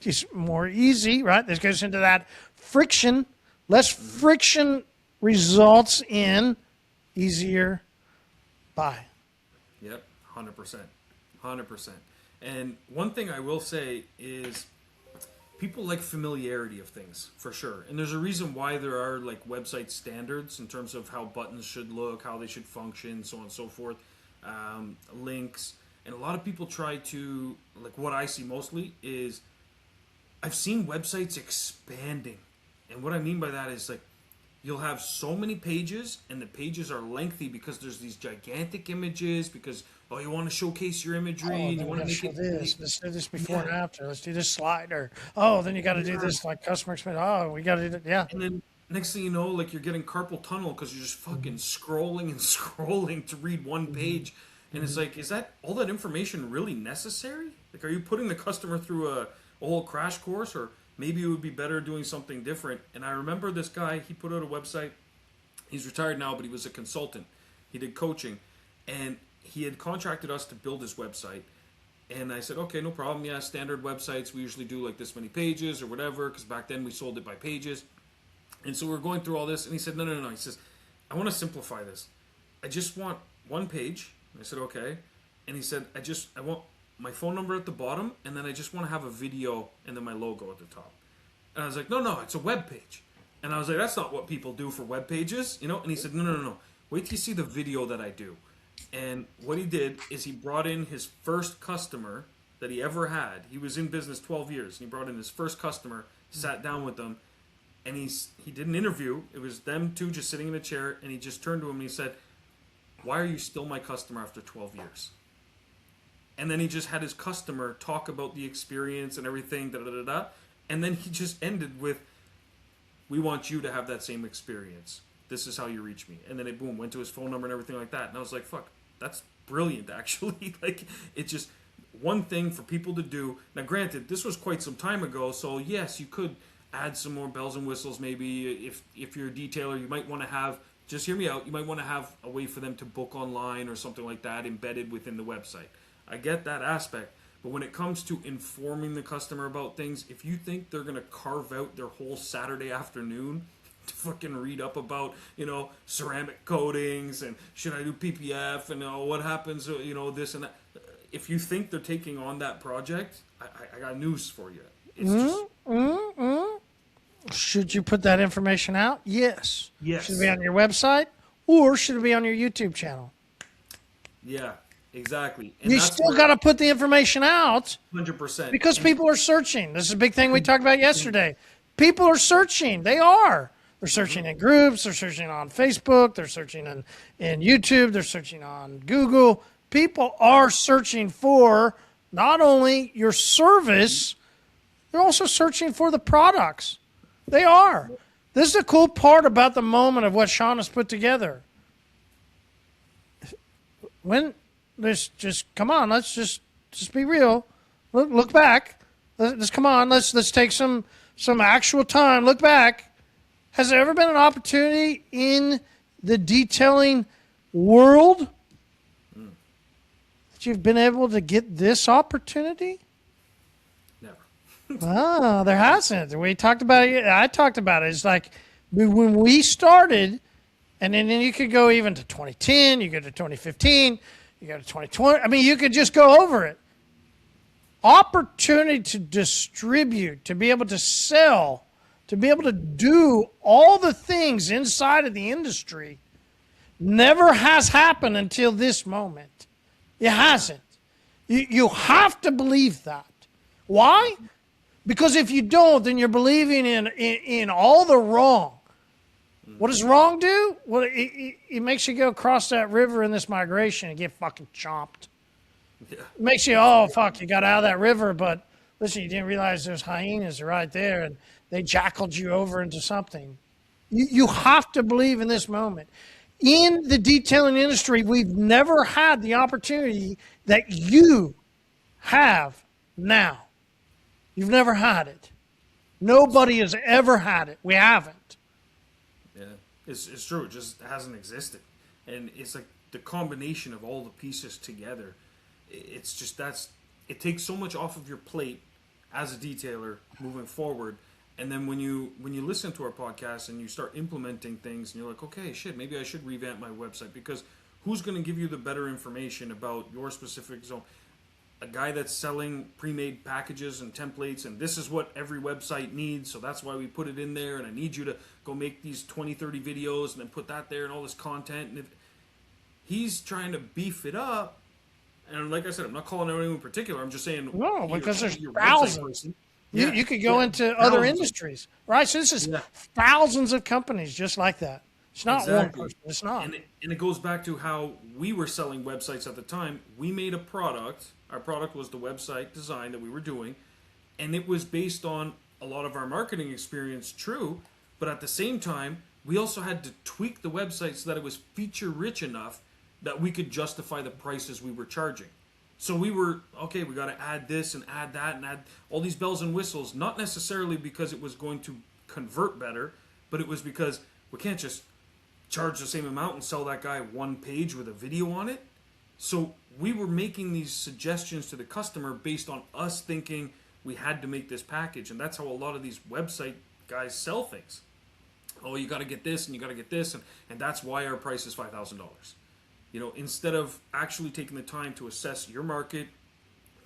It's more easy, right? This goes into that friction. Less friction results in easier buy. Yep, 100%. 100%. And one thing I will say is... people like familiarity of things, for sure. And there's a reason why there are like website standards in terms of how buttons should look, how they should function, so on and so forth, links. And a lot of people try to, like what I see mostly is, I've seen websites expanding. And what I mean by that is like, you'll have so many pages, and the pages are lengthy because there's these gigantic images, because you want to showcase your imagery, and you want to make it this. Let's do this before and after. Let's do this slider. Oh, then you got to do this like customer experience. Oh, we got to do that. Yeah. And then next thing you know, like you're getting carpal tunnel because you're just fucking scrolling and scrolling to read one page, and it's like, is that all that information really necessary? Like, are you putting the customer through a whole crash course, or maybe it would be better doing something different? And I remember this guy, he put out a website. He's retired now, but he was a consultant. He did coaching, and he had contracted us to build his website. And I said, okay, no problem. Yeah, standard websites, we usually do like this many pages or whatever, because back then we sold it by pages. And so we're going through all this, and he said, no. He says, I want to simplify this. I just want one page. And I said, okay. And he said, I want my phone number at the bottom, and then I just want to have a video and then my logo at the top. And I was like, no, it's a web page. And I was like, that's not what people do for web pages, you know? And he said, no. Wait till you see the video that I do. And what he did is he brought in his first customer that he ever had. He was in business 12 years. And he brought in his first customer, sat down with them, and he did an interview. It was them two just sitting in a chair, and he just turned to him and he said, why are you still my customer after 12 years? And then he just had his customer talk about the experience and everything, and then he just ended with, we want you to have that same experience. This is how you reach me. And then it, boom, went to his phone number and everything like that. And I was like, fuck, that's brilliant, actually. Like, it's just one thing for people to do. Now, granted, this was quite some time ago, so yes, you could add some more bells and whistles maybe. If you're a detailer, you might want to have, just hear me out, you might want to have a way for them to book online or something like that embedded within the website. I get that aspect. But when it comes to informing the customer about things, if you think they're going to carve out their whole Saturday afternoon to fucking read up about, ceramic coatings and should I do PPF and what happens, this and that. If you think they're taking on that project, I got news for you. It's Should you put that information out? Yes. Yes. Should it be on your website, or should it be on your YouTube channel? Yeah, exactly. And you still got to put the information out. 100%. Because people are searching. This is a big thing we talked about yesterday. People are searching. They are. They're searching in groups. They're searching on Facebook. They're searching in YouTube. They're searching on Google. People are searching for not only your service, They're also searching for the products. They are. This is the cool part about the moment of what Shawn has put together. When let's just come on, let's just be real. Look back. Let's come on. Let's take some actual time. Look back. Has there ever been an opportunity in the detailing world that you've been able to get this opportunity? Never. There hasn't. We talked about it. I talked about it. It's like when we started, and then you could go even to 2010, you go to 2015, you go to 2020. I mean, you could just go over it. Opportunity to distribute, to be able to sell, to be able to do all the things inside of the industry never has happened until this moment. It hasn't. You have to believe that. Why? Because if you don't, then you're believing in all the wrong. What does wrong do? Well, it makes you go across that river in this migration and get fucking chomped. Yeah. It makes you, oh, fuck, you got out of that river, but listen, you didn't realize there's hyenas right there, and they jackaled you over into something. You have to believe in this moment. In the detailing industry, we've never had the opportunity that you have now. You've never had it. Nobody has ever had it. We haven't. Yeah, it's true. It just hasn't existed, and it's like the combination of all the pieces together. It's just it takes so much off of your plate as a detailer moving forward. And then when you listen to our podcast and you start implementing things, and you're like, okay, shit, maybe I should revamp my website, because who's going to give you the better information about your specific zone? A guy that's selling pre-made packages and templates, and this is what every website needs, so that's why we put it in there, and I need you to go make these 20, 30 videos and then put that there and all this content. And if he's trying to beef it up, and like I said, I'm not calling out anyone in particular, I'm just saying... No, because there's thousands. You could go into other industries, right? So this is thousands of companies just like that. It's not one person. It's not. And it goes back to how we were selling websites at the time. We made a product. Our product was the website design that we were doing, and it was based on a lot of our marketing experience, true, but at the same time, we also had to tweak the website so that it was feature-rich enough that we could justify the prices we were charging. So we were, okay, we got to add this and add that and add all these bells and whistles, not necessarily because it was going to convert better, but it was because we can't just charge the same amount and sell that guy one page with a video on it. So we were making these suggestions to the customer based on us thinking we had to make this package. And that's how a lot of these website guys sell things. Oh, you got to get this and you got to get this. And that's why our price is $5,000. You know, instead of actually taking the time to assess your market,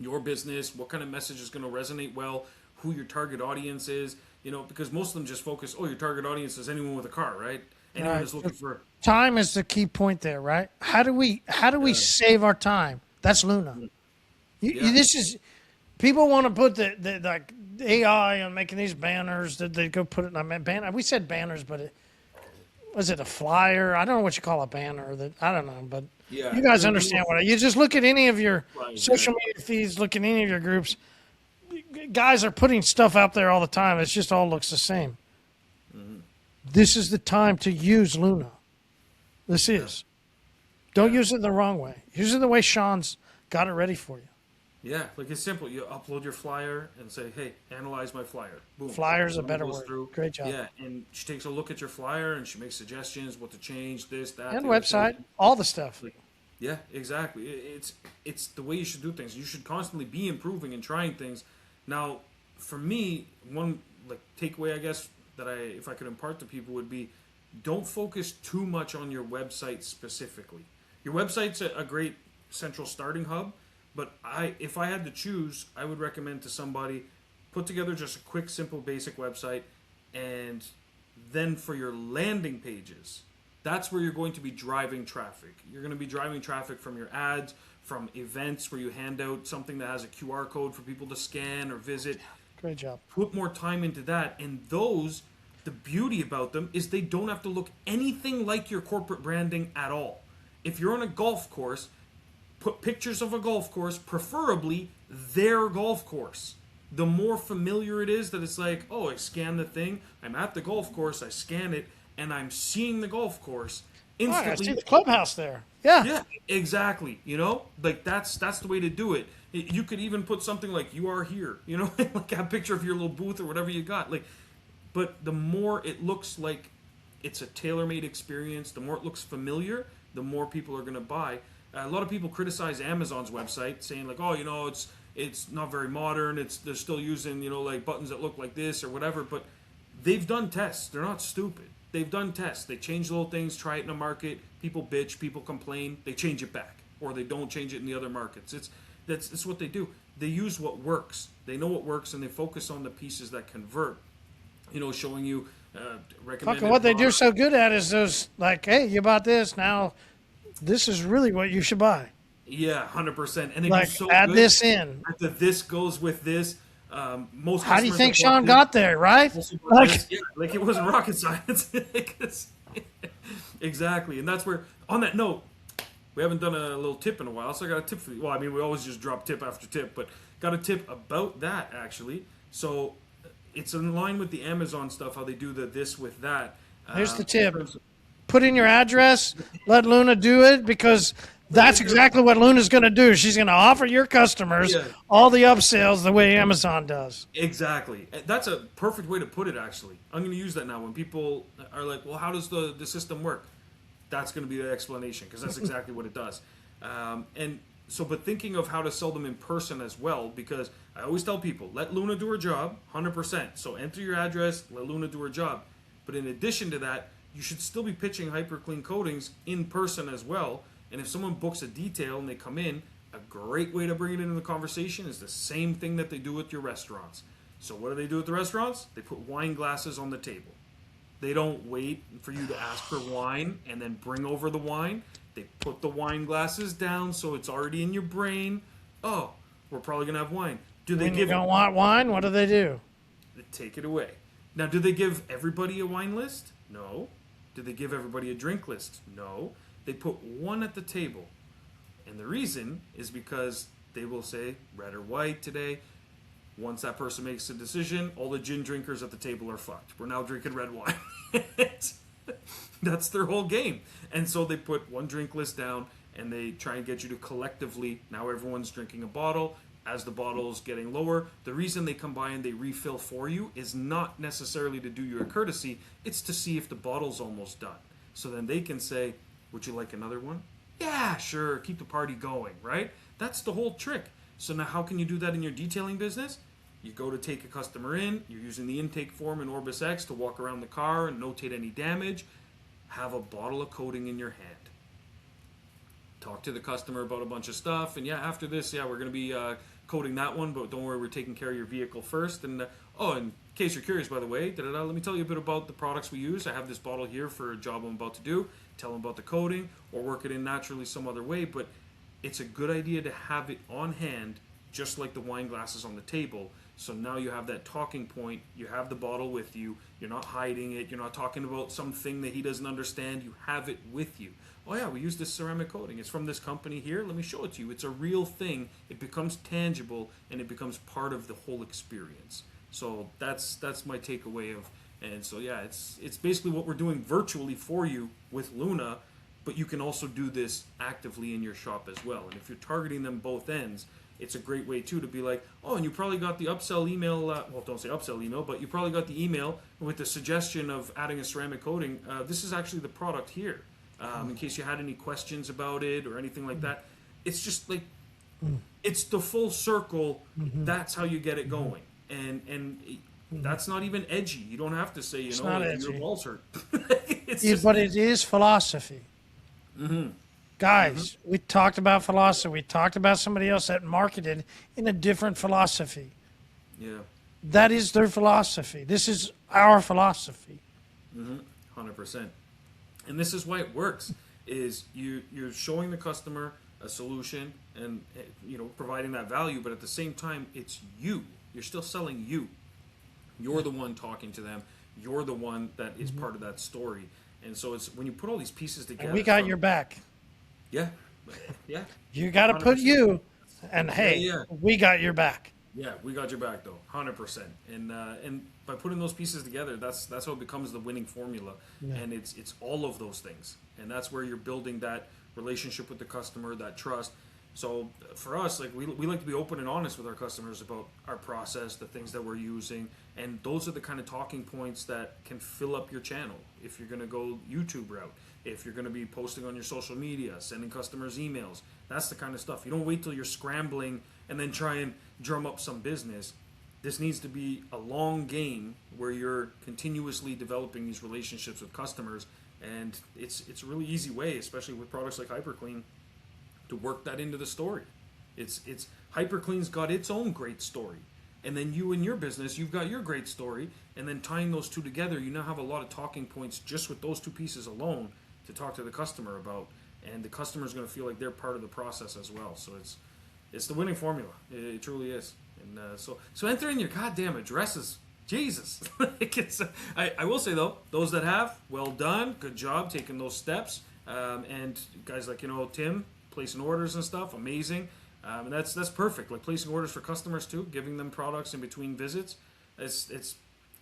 your business, what kind of message is going to resonate well, who your target audience is, you know, because most of them just focus, oh, your target audience is anyone with a car, right? Anyone who's looking for... Time is the key point there, right? How do we save our time? That's Luna. This is... People want to put the like AI on making these banners that they go put it on a banner. We said banners, but was it a flyer? I don't know what you call a banner. I don't know, but you guys understand what you just look at any of your social media feeds, look at any of your groups. Guys are putting stuff out there all the time. It just all looks the same. This is the time to use Luna. This is. Don't use it the wrong way. Use it the way Shawn's got it ready for you. Yeah, like it's simple. You upload your flyer and say, hey, analyze my flyer. Boom. Flyer's a better word. Great job. Yeah, and she takes a look at your flyer and she makes suggestions, what to change, this, that. And website, all the stuff. Yeah, exactly. It's the way you should do things. You should constantly be improving and trying things. Now, for me, one like takeaway, I guess, that if I could impart to people would be, don't focus too much on your website specifically. Your website's a great central starting hub, but if I had to choose, I would recommend to somebody, put together just a quick, simple, basic website, and then for your landing pages, that's where you're going to be driving traffic. You're going to be driving traffic from your ads, from events where you hand out something that has a QR code for people to scan or visit. Great job. Put more time into that, and those, the beauty about them is they don't have to look anything like your corporate branding at all. If you're on a golf course, put pictures of a golf course, preferably their golf course. the more familiar it is that it's like, oh, I scan the thing, I'm at the golf course, I scan it, and I'm seeing the golf course Oh, I see instantly. the clubhouse there. Yeah. Yeah, exactly. Like that's the way to do it. You could even put something like "You are here," like a picture of your little booth or whatever you got. Like, but the more it looks like it's a tailor-made experience, the more it looks familiar, the more people are going to buy. A lot of people criticize Amazon's website, saying like, "Oh, it's not very modern. They're still using like buttons that look like this or whatever." But they've done tests. They're not stupid. They've done tests. They change little things, try it in a market. People bitch, people complain. They change it back, or they don't change it in the other markets. That's what they do. They use what works. They know what works, and they focus on the pieces that convert. Showing you recommended. Fucking what they do products. so good at is those, like, hey, you bought this, now this is really what you should buy. Yeah, 100%. And they Like, do so add good this in. that this goes with this. Most How do you customers think that bought Shawn this got there, right? also bought Like, this. Yeah, like it wasn't rocket science. Exactly, and that's where. On that note, we haven't done a little tip in a while, so I got a tip for you. Well, I mean, we always just drop tip after tip, but got a tip about that actually. So it's in line with the Amazon stuff, how they do the this with that. here's the In tip. terms of- Put in your address, let Luna do it, because that's exactly what Luna's going to do. She's going to offer your customers Yeah. all the upsells the way Amazon does. Exactly. That's a perfect way to put it, actually. I'm going to use that now when people are like, well, how does the system work? That's going to be the explanation, because that's exactly what it does. But thinking of how to sell them in person as well, because I always tell people, let Luna do her job, 100%. So enter your address, let Luna do her job. But in addition to that, you should still be pitching hyperclean coatings in person as well. And if someone books a detail and they come in, a great way to bring it into the conversation is the same thing that they do with your restaurants. So what do they do at the restaurants? They put wine glasses on the table. They don't wait for you to ask for wine and then bring over the wine. They put the wine glasses down so it's already in your brain. Oh, we're probably going to have wine. Do they When you give don't want wine, what do? They take it away. Now, do they give everybody a wine list? No. Do they give everybody a drink list? No. They put one at the table. And the reason is because they will say red or white today. Once that person makes a decision, all the gin drinkers at the table are fucked. We're now drinking red wine. That's their whole game. And so they put one drink list down and they try and get you to collectively, now everyone's drinking a bottle. As the bottle's getting lower, the reason they come by and they refill for you is not necessarily to do you a courtesy, it's to see if the bottle's almost done. So then they can say, would you like another one? Yeah, sure, keep the party going, right? That's the whole trick. So now how can you do that in your detailing business? You go to take a customer in, you're using the intake form in Orbis X to walk around the car and notate any damage. Have a bottle of coating in your hand. Talk to the customer about a bunch of stuff, and yeah, after this, yeah, we're going to be coating that one, but don't worry, we're taking care of your vehicle first. And in case you're curious, by the way, let me tell you a bit about the products we use. I have this bottle here for a job I'm about to do. Tell them about the coating, or work it in naturally some other way, but it's a good idea to have it on hand, just like the wine glasses on the table. So now you have that talking point, you have the bottle with you, you're not hiding it, you're not talking about something that he doesn't understand, you have it with you. Oh yeah, we use this ceramic coating, it's from this company here, let me show it to you. It's a real thing, it becomes tangible, and it becomes part of the whole experience. So that's my takeaway of, and so yeah, it's basically what we're doing virtually for you with Luna, but you can also do this actively in your shop as well. And if you're targeting them both ends, it's a great way too to be like, oh, and you probably got the upsell email. Well, don't say upsell email, but you probably got the email with the suggestion of adding a ceramic coating. This is actually the product here, in case you had any questions about it or anything like that. It's just like, it's the full circle. That's how you get it going, and that's not even edgy. You don't have to say, not like, edgy. your balls hurt. But it is philosophy. Guys, we talked about philosophy. We talked about somebody else that marketed in a different philosophy. Yeah. That is their philosophy. This is our philosophy. 100%. And this is why it works, is you're showing the customer a solution and providing that value, but at the same time, it's you. You're still selling you. You're the one talking to them. You're the one that is part of that story. And so it's when you put all these pieces together. And we got your back. Yeah. Yeah. You got to put 100%. you, and hey, Yeah. we got your back. Yeah, we got your back though, 100%. And by putting those pieces together, that's how it becomes the winning formula. Yeah. And it's all of those things, and that's where you're building that relationship with the customer, that trust. So for us, like we like to be open and honest with our customers about our process, the things that we're using, and those are the kind of talking points that can fill up your channel. If you're going to go YouTube route, if you're going to be posting on your social media, sending customers emails, that's the kind of stuff. You don't wait till you're scrambling and then try and drum up some business. This needs to be a long game where you're continuously developing these relationships with customers, and it's a really easy way, especially with products like HyperClean, to work that into the story. It's HyperClean's got its own great story, and then you in your business, you've got your great story, and then tying those two together, you now have a lot of talking points just with those two pieces alone to talk to the customer about, and the customer's going to feel like they're part of the process as well. So it's the winning formula. It truly is. And so enter in your goddamn addresses. Jesus. I will say though, those that have, well done, good job taking those steps. And guys like Tim placing orders and stuff, amazing. And that's perfect. Like placing orders for customers too, giving them products in between visits. It's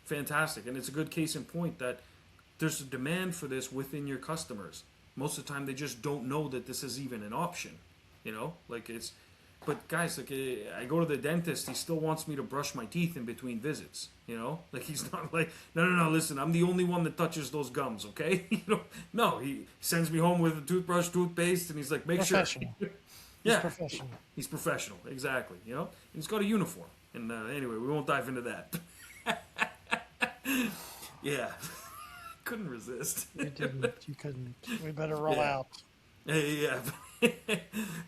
fantastic, and it's a good case in point that there's a demand for this within your customers. Most of the time, they just don't know that this is even an option. Like it's. But guys, like I go to the dentist, he still wants me to brush my teeth in between visits. Like he's not like, no, listen, I'm the only one that touches those gums, okay? No, he sends me home with a toothbrush, toothpaste, and he's like, make sure. Yeah, he's professional. He's professional, exactly. And he's got a uniform. And anyway, we won't dive into that. Yeah, couldn't resist. You didn't. You couldn't. We better roll out. Yeah.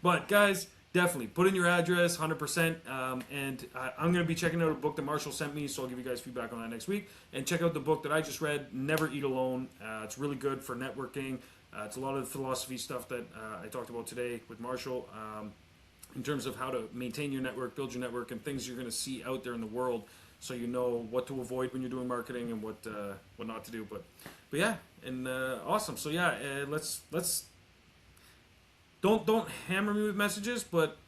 But guys, definitely put in your address, 100%. And I'm going to be checking out a book that Marshall sent me, so I'll give you guys feedback on that next week. And check out the book that I just read, Never Eat Alone. It's really good for networking. It's a lot of the philosophy stuff that I talked about today with Marshall, in terms of how to maintain your network, build your network, and things you're going to see out there in the world, so you know what to avoid when you're doing marketing and what not to do. But yeah, and awesome. So yeah, let's don't hammer me with messages, but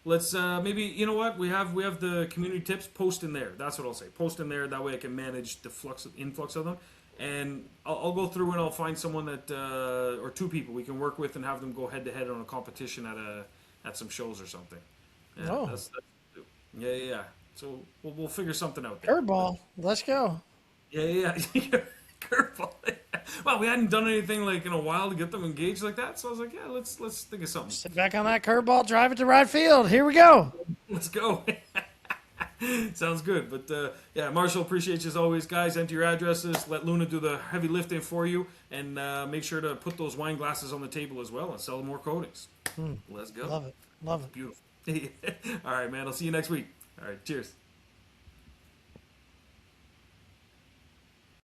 let's maybe, what we have the community tips, post in there. That's what I'll say. Post in there. That way I can manage the influx of them, and I'll go through and I'll find someone that or two people we can work with and have them go head to head on a competition at some shows or something. Yeah, yeah. So we'll figure something out there. Curveball. Let's go. Yeah. Curveball. Well, we hadn't done anything like in a while to get them engaged like that, so I was like, yeah, let's think of something. Sit back on that curveball, drive it to right field. Here we go. Let's go. Sounds good. But yeah, Marshall, appreciate you as always, guys. Enter your addresses. Let Luna do the heavy lifting for you, and make sure to put those wine glasses on the table as well and sell more coatings. Let's go. Love it. Beautiful. All right, man. I'll see you next week. All right. Cheers.